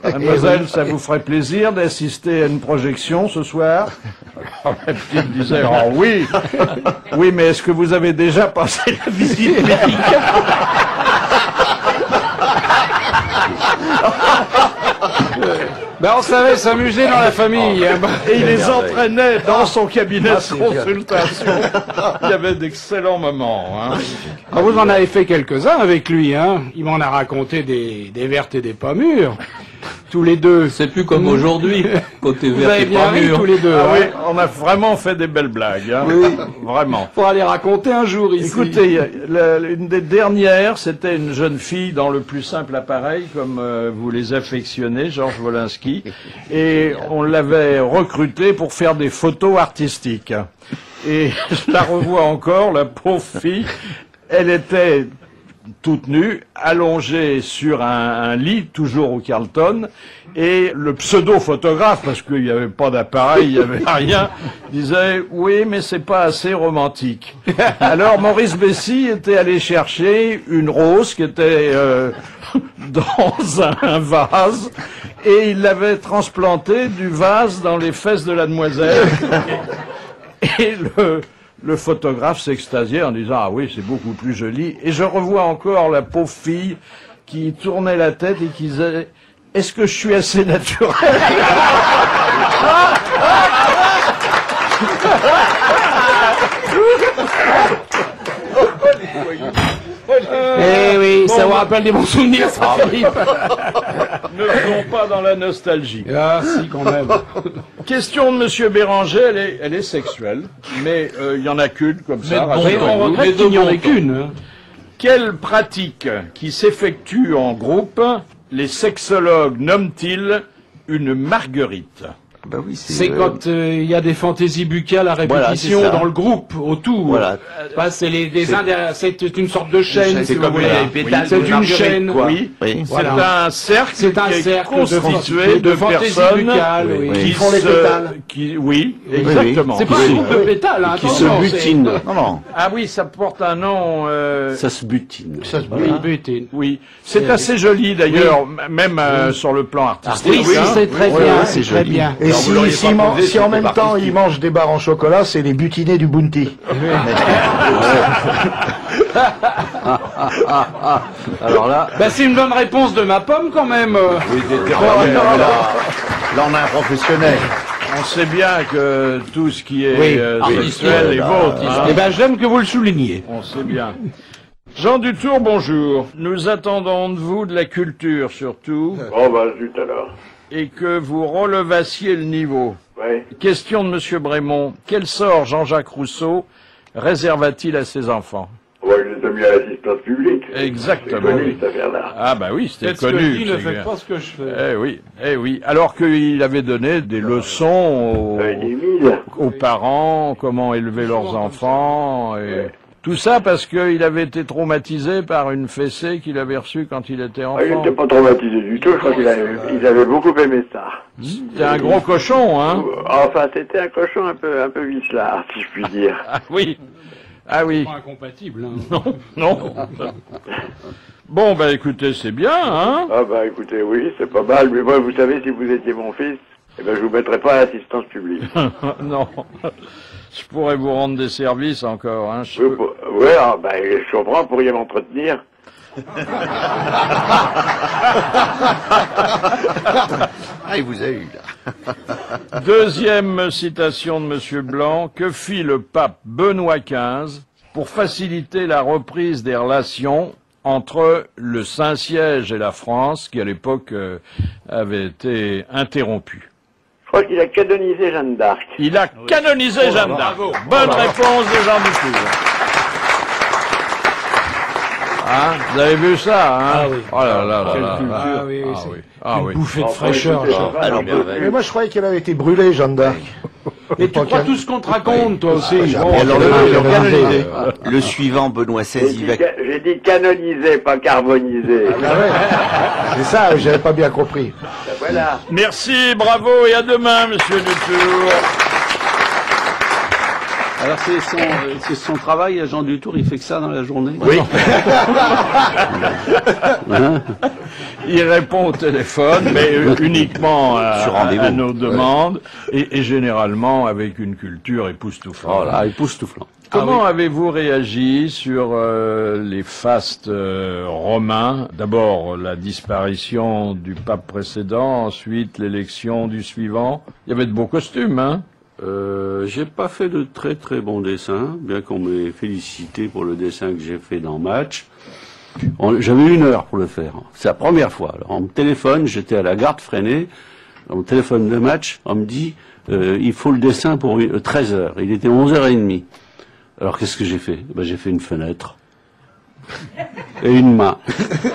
mademoiselle, ça vous ferait plaisir d'assister à une projection ce soir? Alors, la petite disait, oh oui, oui, mais est-ce que vous avez déjà passé la visite médicale? Ben, on savait s'amuser dans la famille. Et il les entraînait dans son cabinet de consultation. Il y avait d'excellents moments. Hein. Vous en avez fait quelques-uns avec lui. Hein. Il m'en a raconté des vertes et des pas mûres. Tous les deux. C'est plus comme aujourd'hui, côté Vous vert avez et bien pas ri mûr. tous les deux. Ah hein. oui, on a vraiment fait des belles blagues. Hein. Oui. Vraiment. Faudra les raconter un jour ici. Écoutez, une des dernières, c'était une jeune fille dans le plus simple appareil, comme vous les affectionnez, Georges Wolinski, et on l'avait recrutée pour faire des photos artistiques. Et je la revois encore, la pauvre fille, elle était toute nue, allongée sur un lit, toujours au Carlton, et le pseudo-photographe, parce qu'il n'y avait pas d'appareil, il n'y avait rien, disait « Oui, mais c'est pas assez romantique ». Alors Maurice Bessy était allé chercher une rose qui était dans un vase, et il l'avait transplantée du vase dans les fesses de la demoiselle. Et le photographe s'extasiait en disant « Ah oui, c'est beaucoup plus joli ». Et je revois encore la pauvre fille qui tournait la tête et qui disait « Est-ce que je suis assez naturel ?» Eh oui, ça vous rappelle des bons souvenirs, ça, Philippe. Ne faisons pas dans la nostalgie. Ah, si, quand même. Question de Monsieur Béranger, elle est sexuelle, mais il y en a qu'une comme ça. Mais on regrette qu'il n'y en ait qu'une. Hein. Quelle pratique qui s'effectue en groupe les sexologues nomment-ils une marguerite? Bah oui, C'est quand il y a des fantaisies buccales à répétition voilà, dans le groupe, autour. Voilà. C'est c'est une sorte de chaîne, C'est si comme vous voulez. les pétales C'est de une marguerite, chaîne. quoi. Oui, Oui. Voilà. c'est un cercle, C'est un qui est cercle constitué de fantaisies personnes buccales, oui. qui font les se- pétales. oui, exactement. C'est pas un groupe de pétales, hein, Qui se attention, butinent. Non, non. Ah oui, ça porte un nom. Ça se butine. Ça se Oui, butine. Oui, c'est assez joli d'ailleurs, même sur le plan artistique. Oui, hein. c'est très Oui, bien, oui, c'est très joli. bien. Et si en même temps il mange des barres en chocolat, c'est les butinés du Bounty. Alors là... Bah c'est une bonne réponse de ma pomme quand même. Oui, là, on a un professionnel. On sait bien que tout ce qui est sexuel est vôtre. Eh ben j'aime que vous le souligniez. On sait bien. Jean Dutour, bonjour. Nous attendons de vous de la culture surtout. Oh bah zut alors. Et que vous relevassiez le niveau. Ouais. Question de Monsieur Brémond. Quel sort Jean-Jacques Rousseau réserva-t-il à ses enfants? Ouais, il les a mis à l'assistance publique. Exactement. C'est connu, cette affaire-là. Ah bah oui, c'était Faites ce que connu. je dis, ne faites pas ce que je fais. Eh oui. Alors qu'il avait donné des leçons aux parents, comment élever leurs enfants, et tout ça parce qu'il avait été traumatisé par une fessée qu'il avait reçue quand il était enfant. Ah, il n'était pas traumatisé du tout, je crois qu'ils avaient beaucoup aimé ça. C'était un gros cochon, hein? Enfin, c'était un cochon un peu vicelard, si je puis dire. Ah oui. Ah oui. Pas incompatible. Hein. Non. Bon, bah écoutez, c'est bien, hein? Ah bah écoutez, oui, c'est pas mal, mais moi, vous savez, si vous étiez mon fils, eh ben je vous mettrais pas à l'assistance publique. Non. Je pourrais vous rendre des services encore, hein? Ouais, bah je comprends, vous pourriez m'entretenir. Ah, il vous a eu, là. Deuxième citation de Monsieur Blanc. Que fit le pape Benoît XV pour faciliter la reprise des relations entre le Saint-Siège et la France, qui à l'époque avait été interrompue? Je crois qu'il a canonisé Jeanne d'Arc. Il a canonisé Jeanne d'Arc. Bonne réponse de Jean Dutour. Hein, vous avez vu ça, hein? Ah oui. Oh là là là là. Ah oui, oui. Une bouffée de fraîcheur. Mais moi je croyais qu'elle avait été brûlée, Jeanne d'Arc. Et tu crois tout ce qu'on te raconte, toi aussi. Alors, le suivant, Benoît XVI, J'ai dit canonisé, pas carbonisé. C'est ça, j'avais pas bien compris. Voilà. Merci, bravo et à demain, Monsieur Dutour. Alors c'est son travail, Jean Dutour, il fait que ça dans la journée? Oui. Il répond au téléphone, mais uniquement à nos demandes, et généralement avec une culture époustouflante. Voilà, époustouflant. Comment avez-vous réagi sur les fastes romains? D'abord la disparition du pape précédent, ensuite l'élection du suivant. Il y avait de beaux costumes, hein? J'ai pas fait de très très bons dessins, bien qu'on m'ait félicité pour le dessin que j'ai fait dans Match. J'avais 1 heure pour le faire. C'est la première fois. Alors on me téléphone, j'étais à la gare de Freinet, on me téléphone de Match, on me dit il faut le dessin pour 13 heures. Il était 11h30. Alors qu'est-ce que j'ai fait? J'ai fait une fenêtre. Et une main.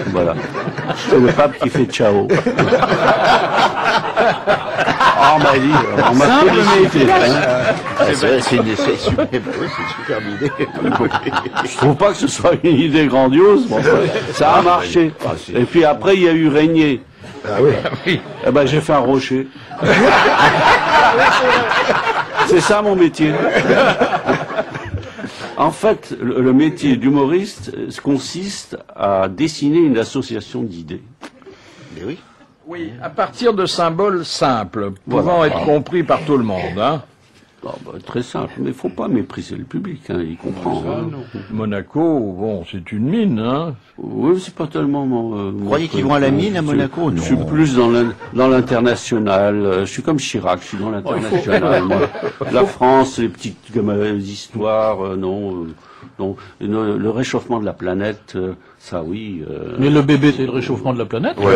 Voilà. C'est le pape qui fait ciao. On m'a dit, on m'a félicité. c'est super idée. Je trouve pas que ce soit une idée grandiose, mais ça a marché. Et puis après, il y a eu Régnier. Ah oui. Eh ben, j'ai fait un rocher. C'est ça mon métier. En fait, le métier d'humoriste consiste à dessiner une association d'idées. Mais oui. Oui, à partir de symboles simples, pouvant être compris par tout le monde, hein. Très simple, mais il faut pas mépriser le public, hein, il comprend. Hein. Monaco, bon, c'est une mine, hein. Oui, c'est pas tellement Vous croyez qu'ils vont à la mine à Monaco? Non. Je suis plus dans l'international. Je suis comme Chirac, je suis dans l'international. La France, les petites histoires, non. Donc, le réchauffement de la planète, ça oui. Mais le bébé, c'est le réchauffement de la planète. Ouais.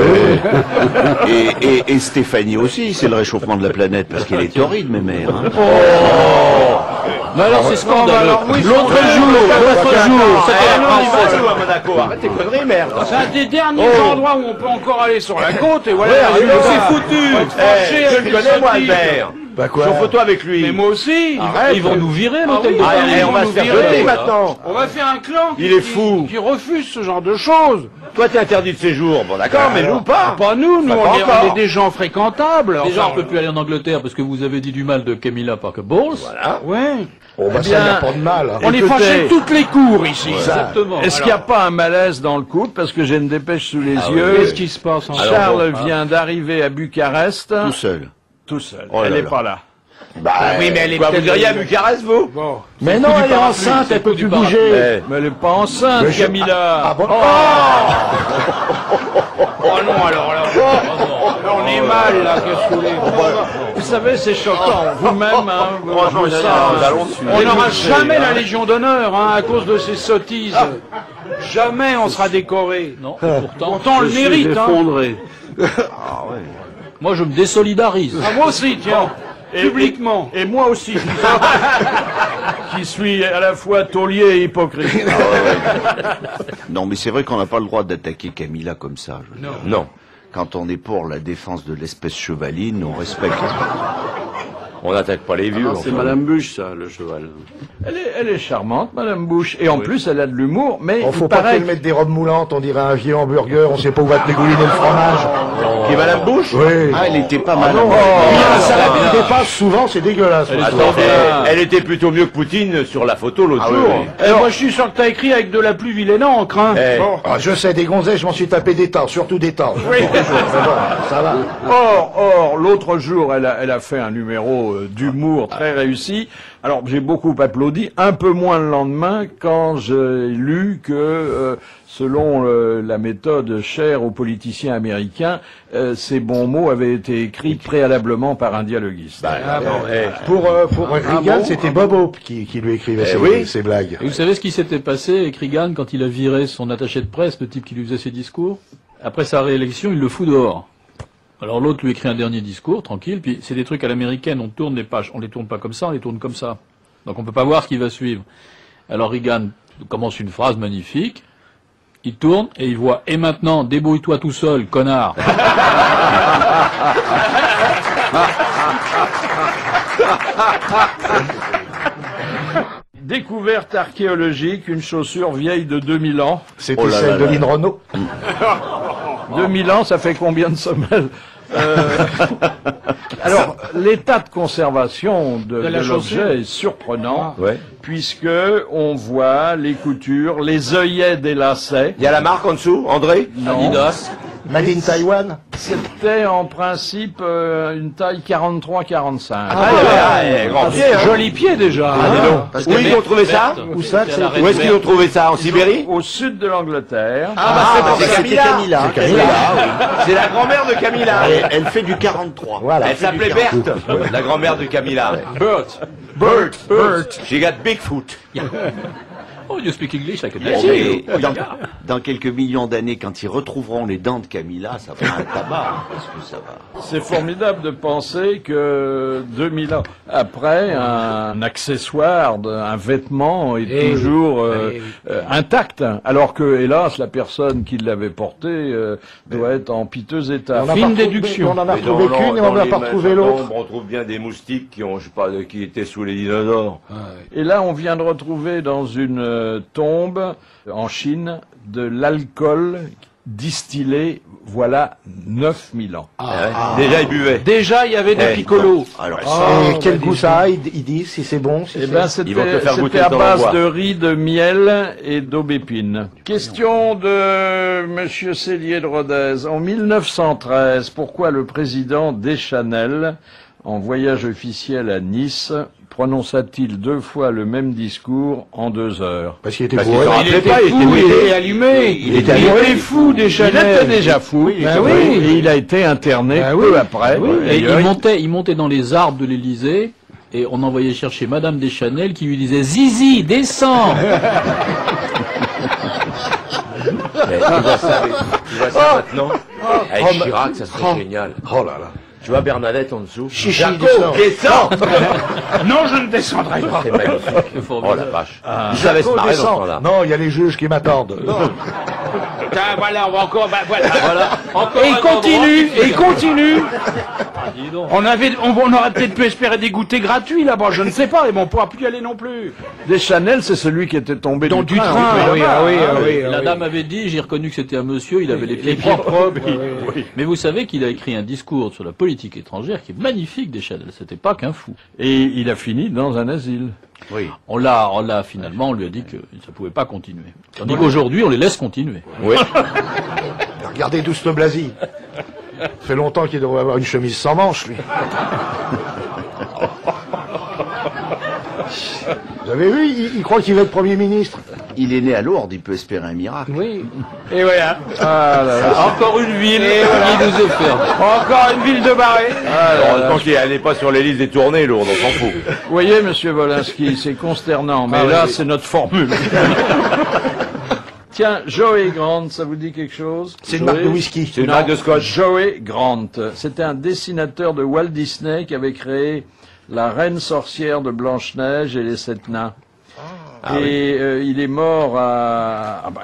et Stéphanie aussi, c'est le réchauffement de la planète, parce qu'elle est torride, mes mères. Hein. Mais alors c'est scandaleux. L'autre jour, à Monaco. Arrête tes conneries, merde. c'est un des derniers endroits où on peut encore aller sur la côte, et voilà, c'est foutu. Je le connais, moi, Albert. Bah quoi? Je suis en photo avec lui. Mais moi aussi. Arrête. Ils vont nous virer, l'hôtel de Ah, Paris. on va se faire jeter maintenant. On va faire un clan Il est fou. qui refuse ce genre de choses. Toi, t'es interdit de séjour. Bon, d'accord, mais nous pas. Pas nous, Bah, on encore. est des gens fréquentables. Déjà, on peut plus aller en Angleterre parce que vous avez dit du mal de Camilla Parker Bowles. Voilà. Ouais. Oh, bah ça, y a pas de mal. Hein. On est Écoutez, fâchés de toutes les cours ici. Exactement. Est-ce qu'il n'y a pas un malaise dans le couple? Parce que j'ai une dépêche sous les yeux. Qu'est-ce qui se passe en Charles vient d'arriver à Bucarest. Tout seul. Tout seul. Oh là Elle n'est là. pas là. Bah, Oui, mais elle est quoi, vous peut-être diriez à Bucarest, vous? Bon. Mais non, elle est enceinte, elle peut plus bouger. Mais elle n'est pas enceinte, Camilla. Ah bon Oh non, alors là, on est mal, là, qu'est-ce que vous voulez? Vous savez, c'est choquant. Vous-même, hein, vous ça, On n'aura jamais la Légion d'honneur, hein, à cause de ces sottises. Jamais on sera décoré. Non, pourtant, Pourtant, on le mérite, hein. effondré. moi je me désolidarise. Ah, moi aussi, tiens, publiquement. Et moi aussi, qui suis à la fois taulier et hypocrite. Non, mais c'est vrai qu'on n'a pas le droit d'attaquer Camilla comme ça. je veux dire. Non. Quand on est pour la défense de l'espèce chevaline, on respecte. On n'attaque pas les vieux. C'est enfin. Madame Bush, ça, le cheval. Elle est charmante, Madame Bush. Et en plus, elle a de l'humour, mais Il faut il pas paraît qu'elle mette des robes moulantes, on dirait un vieux hamburger, on sait pas où va te dégouliner le fromage. Qui est Madame Bush? Oui. Ah, elle était pas mal. La salade qui dépasse, souvent, c'est dégueulasse. Attends, elle était plutôt mieux que Poutine sur la photo l'autre jour. Et moi, je suis sûr que t'as écrit avec de la plus vilaine encre, hein. Eh, Ah, je sais, des gonzesses, je m'en suis tapé des tas, surtout des tas. Oui. Ça va. Or, l'autre jour, elle a fait un numéro d'humour très réussi. Alors, j'ai beaucoup applaudi, un peu moins le lendemain, quand j'ai lu que, selon la méthode chère aux politiciens américains, ces bons mots avaient été écrits préalablement par un dialoguiste. Pour Reagan, c'était Bob Hope qui lui écrivait ses blagues. Et vous savez ce qui s'était passé avec Reagan quand il a viré son attaché de presse, le type qui lui faisait ses discours? Après sa réélection, il le fout dehors. Alors l'autre lui écrit un dernier discours, tranquille, puis c'est des trucs à l'américaine, on tourne les pages, on les tourne pas comme ça, on les tourne comme ça. Donc on peut pas voir ce qui va suivre. Alors Reagan commence une phrase magnifique, il tourne et il voit « Et maintenant, débrouille-toi tout seul, connard !» Découverte archéologique, une chaussure vieille de 2000 ans. C'était celle de Lynn Renault. 2000 ans, ça fait combien de semelles Alors, l'état de conservation de l'objet est surprenant, puisque on voit les coutures, les œillets des lacets. il y a la marque en dessous, André? Adidas. Made in Taiwan. C'était en principe une taille 43-45. Grand pied, hein. Joli pied, déjà. Où ils ont trouvé ça? Où ça, C'est à la Où est-ce qu'ils ont trouvé ça? En Sibérie? Au sud de l'Angleterre. C'est Camilla. C'est la grand-mère de Camilla. Elle fait du 43. Voilà. Elle s'appelait Berthe, la grand-mère de Camilla. Bert. She got Bigfoot. Oh, you speak English like a Mais native. dans quelques millions d'années, quand ils retrouveront les dents de Camilla, ça fera un tabac. Parce que ça va. C'est formidable de penser que 2000 ans après, un accessoire, un vêtement est toujours intact, alors que, hélas, la personne qui l'avait porté doit être en piteux état. Fine déduction. On en a retrouvé qu'une et on n'a pas retrouvé l'autre. On trouve bien des moustiques qui ont, je sais pas, qui étaient sous les dinosaures. Et là, on vient de retrouver dans une tombe en Chine de l'alcool distillé, voilà 9000 ans. Déjà, ils buvaient. Déjà, il y avait des piccolos. Alors, Et quel goût ça a, ils disent, si c'est bon, si Eh ben, Ils vont te faire goûter c'était à dans base l'envoi. de riz, de miel et d'aubépine. Question de Monsieur Cellier de Rodez. En 1913, pourquoi le président Deschanel, en voyage officiel à Nice, prononça-t-il 2 fois le même discours en 2 heures? Parce qu'il était Parce bourré. qu'il Il était fou, il était allumé. Il était fou, des Il était déjà fou, et il a été interné peu après. Et D'ailleurs, il montait dans les arbres de l'Élysée, et on envoyait chercher Madame Deschanel qui lui disait « Zizi, descends !» Tu vois ça maintenant? Avec Chirac, ça serait génial. Oh là là. Tu vois Bernadette en dessous? Chichi, Jaco, descends. descends! Non, je ne descendrai pas. C'est magnifique. Oh la vache. Il savait se Jaco marrer dans ce descend. temps-là. Non, il y a les juges qui m'attendent. Ah, voilà, on va encore, voilà. Et il continue, et il continue. On aurait peut-être pu espérer des goûters gratuits là-bas, je ne sais pas, mais bon, on ne pourra plus y aller non plus. Deschanel, c'est celui qui était tombé Donc du du train. train, oui. La dame avait dit, j'ai reconnu que c'était un monsieur, il avait les pieds propres. Mais vous savez qu'il a écrit un discours sur la politique étrangère qui est magnifique, Deschanel. C'était pas qu'un fou. Et il a fini dans un asile. oui. On l'a finalement, on lui a dit que ça pouvait pas continuer. Tandis qu'aujourd'hui, on les laisse continuer. Oui. Regardez Douste Blasi. Ça fait longtemps qu'il devrait avoir une chemise sans manches, lui. Vous avez vu, il croit qu'il va être Premier ministre. Il est né à Lourdes, il peut espérer un miracle. Oui. Et voilà. Ah là là. Encore une ville qui nous offert. Encore une ville de Barré. Heureusement qu'il n'est pas sur les listes des tournées, Lourdes, on s'en fout. Vous voyez, monsieur Wolinski, c'est consternant, mais là, c'est notre formule. Tiens, Joey Grant, ça vous dit quelque chose? C'est une marque de whisky. C'est une marque de scotch. Joey Grant, c'était un dessinateur de Walt Disney qui avait créé La Reine Sorcière de Blanche-Neige et les Sept Nains. Il est mort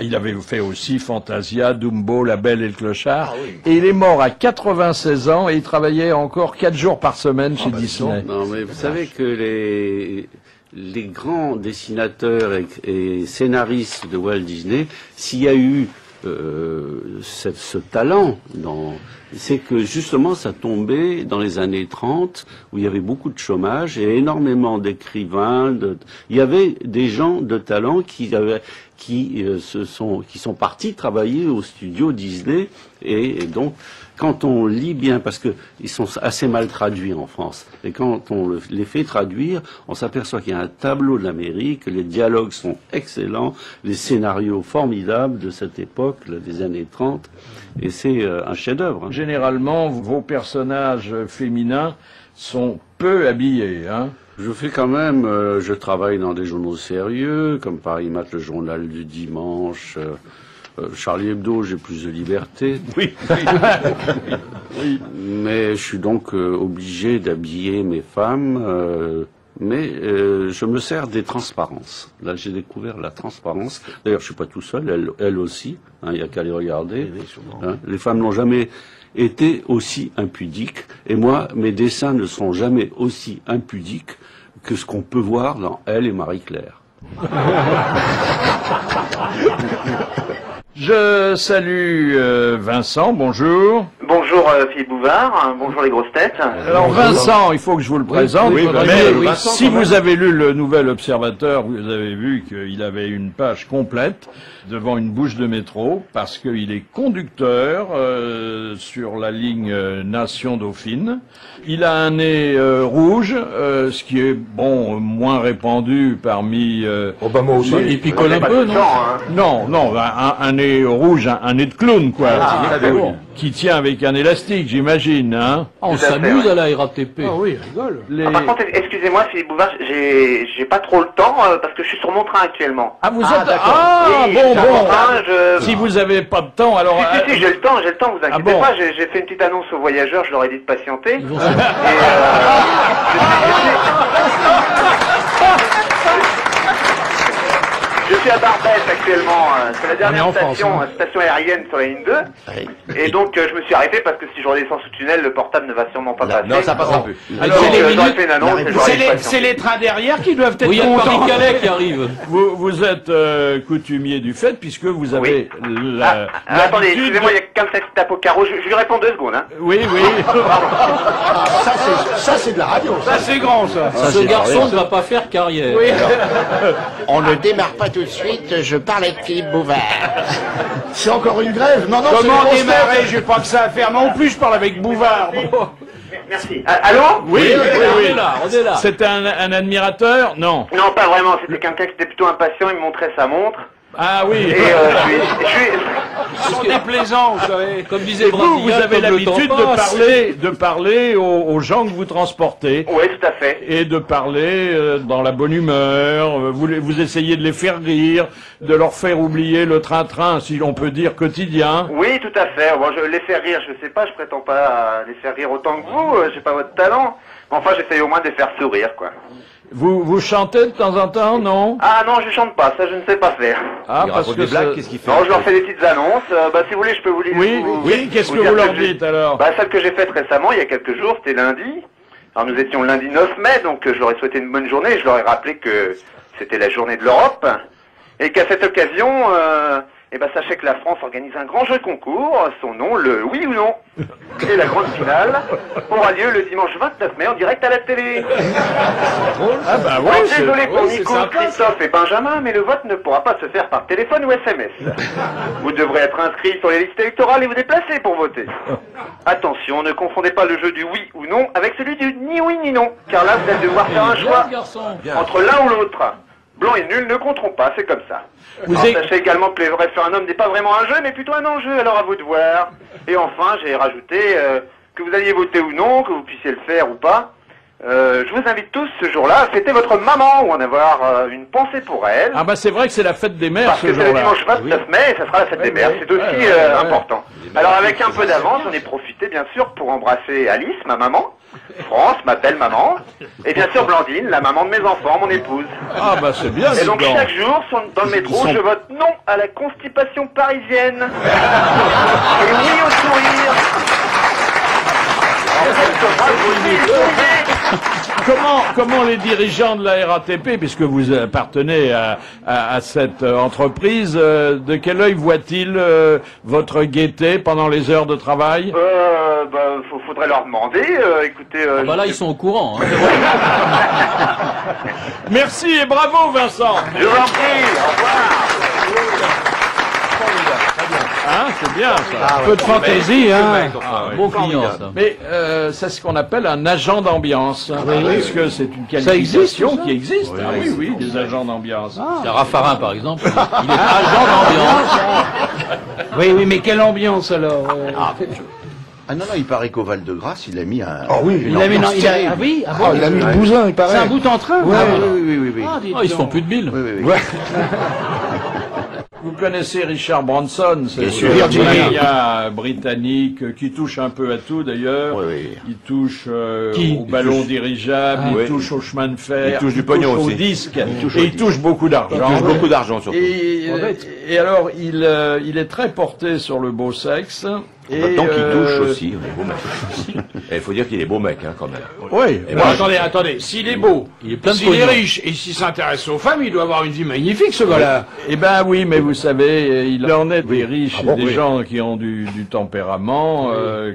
il avait fait aussi Fantasia, Dumbo, La Belle et le Clochard. Et il est mort à 96 ans et il travaillait encore 4 jours par semaine chez Disney. Non, mais vous savez que les grands dessinateurs et scénaristes de Walt Disney, s'il y a eu ce talent, c'est que justement ça tombait dans les années 30 où il y avait beaucoup de chômage et énormément d'écrivains. Il y avait des gens de talent qui sont partis travailler au studio Disney et donc quand on lit bien, parce que ils sont assez mal traduits en France, et quand on les fait traduire, on s'aperçoit qu'il y a un tableau de l'Amérique, les dialogues sont excellents, les scénarios formidables de cette époque, là, des années 30, et c'est un chef-d'œuvre. Hein. Généralement, vos personnages féminins sont peu habillés, hein? Je fais quand même, je travaille dans des journaux sérieux, comme Paris Match, le journal du dimanche, Charlie Hebdo, j'ai plus de liberté. Oui. Oui. Mais je suis donc obligé d'habiller mes femmes, mais je me sers des transparences. Là, j'ai découvert la transparence. D'ailleurs, je suis pas tout seul, elle aussi. Il n'y a qu'à les regarder. Hein, les femmes n'ont jamais été aussi impudiques. Et moi, mes dessins ne seront jamais aussi impudiques que ce qu'on peut voir dans Elle et Marie-Claire. Je salue Vincent, bonjour. Bonjour Philippe Bouvard, bonjour les grosses têtes. Alors Vincent, il faut que je vous le présente. Si vous avez lu le Nouvel Observateur, vous avez vu qu'il avait une page complète devant une bouche de métro, parce qu'il est conducteur sur la ligne Nation-Dauphine. Il a un nez rouge, ce qui est moins répandu parmi... Obama aussi. Il picole un peu, non? Non, un nez rouge, un nez de clown, quoi. Qui tient avec un élastique, j'imagine, hein. On s'amuse à la RATP. Ah oui, rigole. Par contre, excusez-moi Philippe Bouvard, j'ai pas trop le temps parce que je suis sur mon train actuellement. Ah, vous êtes... Oui, Si vous avez pas de temps, alors... Si, j'ai le temps, vous inquiétez pas, j'ai fait une petite annonce aux voyageurs, je leur ai dit de patienter. Je suis à Barbès actuellement, c'est la dernière station aérienne sur la ligne 2. Et donc je me suis arrêté parce que si je redescends sous tunnel, le portable ne va sûrement pas passer. Non, ça passera plus. Alors j'aurais fait une annonce et j'aurais dit C'est les trains derrière qui doivent être contents. Il y a Paris-Calais qui arrive. Vous êtes coutumier du fait, puisque vous avez attendez, excusez-moi, il y a quelqu'un qui tape au carreau, je lui réponds 2 secondes. Hein. Oui. Ça c'est de la radio. Ça c'est grand ça. Ce garçon ne va pas faire carrière. Oui. On ne démarre pas tout de suite, je parle avec Philippe Bouvard. C'est encore une grève? Non, Comment démarrer? J'ai pas que ça à faire non plus, je parle avec Bouvard. Merci. Allô? Oui. On est là. C'était un admirateur? Non. Non, pas vraiment, c'était quelqu'un qui était plutôt impatient, il me montrait sa montre. Ah oui. Et Ils sont déplaisants, vous savez. Comme disait vous avez l'habitude de parler aux gens que vous transportez. Oui, tout à fait. Et de parler dans la bonne humeur. Vous essayez de les faire rire, de leur faire oublier le train-train, si l'on peut dire, quotidien. Oui, tout à fait. Bon, je les faire rire, je sais pas, je prétends pas à les faire rire autant que vous, j'ai pas votre talent. Enfin, j'essaye au moins de les faire sourire, quoi. Vous chantez de temps en temps, non? Ah non, je chante pas, ça je ne sais pas faire. Ah, Il parce raconte que des blagues, qu'est-ce qu'il fait? Non, je leur fais des petites annonces. Si vous voulez, je peux vous lire. Oui, qu'est-ce que vous leur dites alors? Celle que j'ai faite récemment, il y a quelques jours, c'était lundi. Alors nous étions lundi 9 mai, donc je leur ai souhaité une bonne journée. Je leur ai rappelé que c'était la journée de l'Europe. Et qu'à cette occasion, eh ben sachez que la France organise un grand jeu concours, son nom, le Oui ou Non. Et la grande finale aura lieu le dimanche 29 mai en direct à la télé. Ah bah oui, Alors, désolé pour c'est Nico, sympa. Christophe et Benjamin, mais le vote ne pourra pas se faire par téléphone ou SMS. Vous devrez être inscrit sur les listes électorales et vous déplacer pour voter. Attention, ne confondez pas le jeu du oui ou non avec celui du ni oui ni non, car là vous allez devoir faire un choix entre l'un ou l'autre. Blanc et nul ne compteront pas, c'est comme ça. Alors, sachez également que les référendums n'est pas vraiment un jeu, mais plutôt un enjeu, alors à vous de voir. Et enfin, j'ai rajouté que vous alliez voter ou non, que vous puissiez le faire ou pas. Je vous invite tous ce jour-là à fêter votre maman ou en avoir une pensée pour elle. Ah bah c'est vrai que c'est la fête des mères Parce ce que c'est le jour-là. dimanche 29 mai et ça sera la fête des mères. C'est aussi important. Alors avec un peu d'avance, j'en ai profité bien sûr pour embrasser Alice, ma maman, France, ma belle maman, et bien sûr Blandine, la maman de mes enfants, mon épouse. Ah bah c'est bien. Et donc Blanc. chaque jour, dans le métro, je vote non à la constipation parisienne. Et oui au sourire. Comment les dirigeants de la RATP, puisque vous appartenez à cette entreprise, de quel œil voient-ils votre gaieté pendant les heures de travail? Faudrait leur demander. Écoutez. Bah là, ils sont au courant. Hein. Merci et bravo, Vincent. Je vous en prie. Au revoir. Hein, c'est bien ça. Un peu de fantaisie, hein. Bon client, ça. Mais c'est ce qu'on appelle un agent d'ambiance, parce que c'est une Ça existe, qualification ça qui existe. Ah oui, oui, des agents d'ambiance. C'est Raffarin, par exemple. Il est agent d'ambiance. Oui, mais quelle ambiance alors Ah non, il paraît qu'au Val-de-Grâce, il a mis un... Oh oui, il a mis, non, il a, ah oui, ah bon, il a mis le bousin, il paraît. C'est un bout en train. Oui, oui. Ah, dites Ils se font donc. plus de billes. Oui. Vous connaissez Richard Branson, c'est Bien sûr. le Virginia britannique qui touche un peu à tout d'ailleurs. Oui. Il touche au ballon dirigeable, il touche au chemin de fer, Il touche du pognon au aussi. disque, et il touche beaucoup d'argent. Il touche beaucoup d'argent surtout. Et alors, il est très porté sur le beau sexe. Et Donc il touche aussi, on est beau mec aussi. Et il faut dire qu'il est beau mec, hein, quand même. Oui. Bon, attendez, s'il est beau, Il est plein de s'il est pognon. riche et s'il s'intéresse aux femmes, il doit avoir une vie magnifique, ce gars-là. Eh ben oui, mais vous savez, il en est des riches, bon, des oui. gens qui ont du tempérament,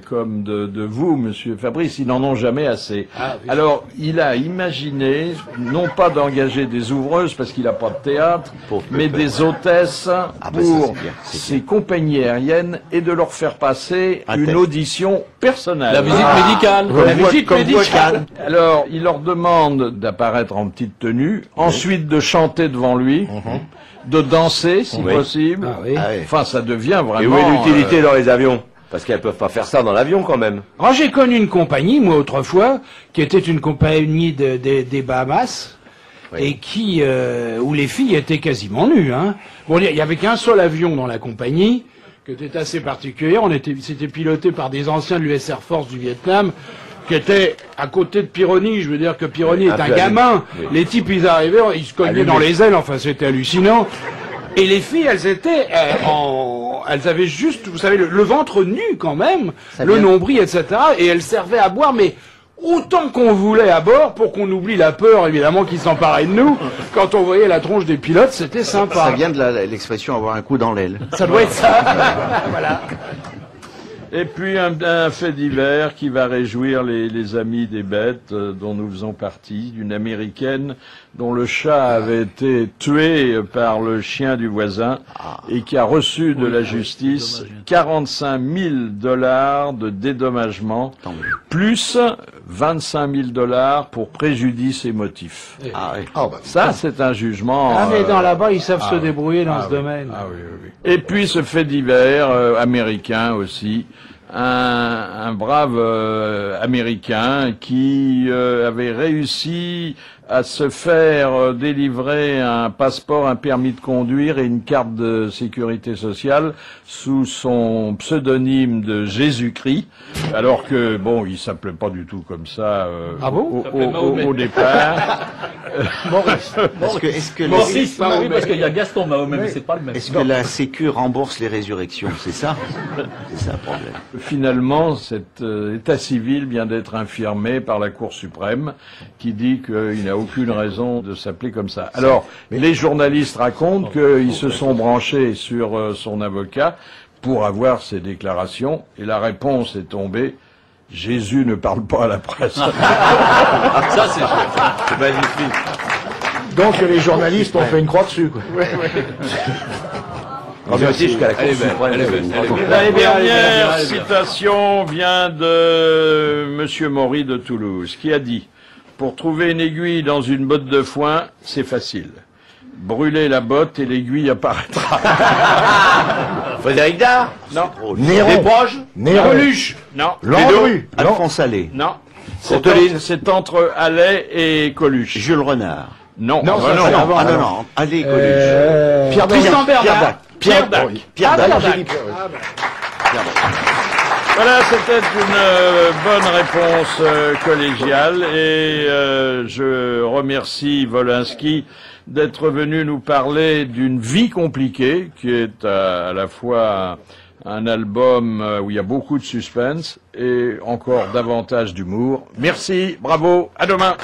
comme de vous, Monsieur Fabrice, ils n'en ont jamais assez. Ah, oui. Alors, il a imaginé, non pas d'engager des ouvreuses, parce qu'il n'a pas de théâtre, mais des hôtesses pour c'est bien, ses compagnies aériennes et de leur faire passer une audition personnelle. La visite médicale. Comme La voit- visite comme voit- médicale. Alors, il leur demande d'apparaître en petite tenue, ensuite de chanter devant lui, de danser si Oui. possible. Ah oui. Enfin, ça devient vraiment... Et où est l'utilité dans les avions? Parce qu'elles peuvent pas faire ça dans l'avion quand même. Alors, j'ai connu une compagnie, moi, autrefois, qui était une compagnie des Bahamas, et qui, où les filles étaient quasiment nues, hein. Bon, il y avait qu'un seul avion dans la compagnie, qui était assez particulier. C'était piloté par des anciens de l'US Air Force du Vietnam, qui étaient à côté de Pironi. Je veux dire que Pironi est Un un peu gamin. allumé. Les types, ils arrivaient, ils se cognaient dans les ailes, enfin, c'était hallucinant. Et les filles, elles étaient elles avaient juste, vous savez, le ventre nu quand même, le nombril, etc. Et elles servaient à boire, mais autant qu'on voulait à bord pour qu'on oublie la peur, évidemment, qui s'emparait de nous. Quand on voyait la tronche des pilotes, c'était sympa. Ça vient de l'expression avoir un coup dans l'aile. Ça doit être ça. Voilà. Et puis un fait divers qui va réjouir les amis des bêtes dont nous faisons partie, d'une américaine dont le chat avait été tué par le chien du voisin et qui a reçu de la justice 45 000 $ de dédommagement, plus 25 000 $ pour préjudice et motif. Ça, c'est un jugement... Ah, mais dans là-bas, ils savent se débrouiller dans ce domaine. Et puis ce fait divers américain aussi, un brave américain qui avait réussi à se faire délivrer un passeport, un permis de conduire et une carte de sécurité sociale sous son pseudonyme de Jésus-Christ, alors que bon, il s'appelait pas du tout comme ça au départ. Maurice. Est-ce que Maurice, oui, parce qu'il y a Gaston Mahomet, mais c'est pas le même. Est-ce que la Sécu rembourse les résurrections? C'est ça? C'est ça le problème. Finalement, cet état civil vient d'être infirmé par la Cour suprême qui dit qu'il n'y a a aucune raison de s'appeler comme ça. Alors, les journalistes racontent qu'ils se sont branchés sur son avocat pour avoir ses déclarations, et la réponse est tombée. Jésus ne parle pas à la presse. Ça, c'est magnifique. Donc les journalistes ont fait une croix dessus, quoi. Jusqu'à la Cour suprême. La dernière citation vient de Monsieur Maury de Toulouse, qui a dit « Pour trouver une aiguille dans une botte de foin, c'est facile. Brûlez la botte et l'aiguille apparaîtra. » Frédéric Dard? Non. Néron. Des proches? Néron. Coluche? Non. Landru. Alphonse Allais. Non. Courteline? C'est entre Allais et Coluche. Jules Renard. Non. Non, ça, non. c'est avant. Ah non, Allais et Coluche. Pierre Dac. Tristan Bernard. Pierre Dac. Pierre Dac. J'ai dit Pierre. Voilà, c'était une bonne réponse collégiale et je remercie Wolinski d'être venu nous parler d'une vie compliquée qui est à la fois un album où il y a beaucoup de suspense et encore davantage d'humour. Merci, bravo, à demain.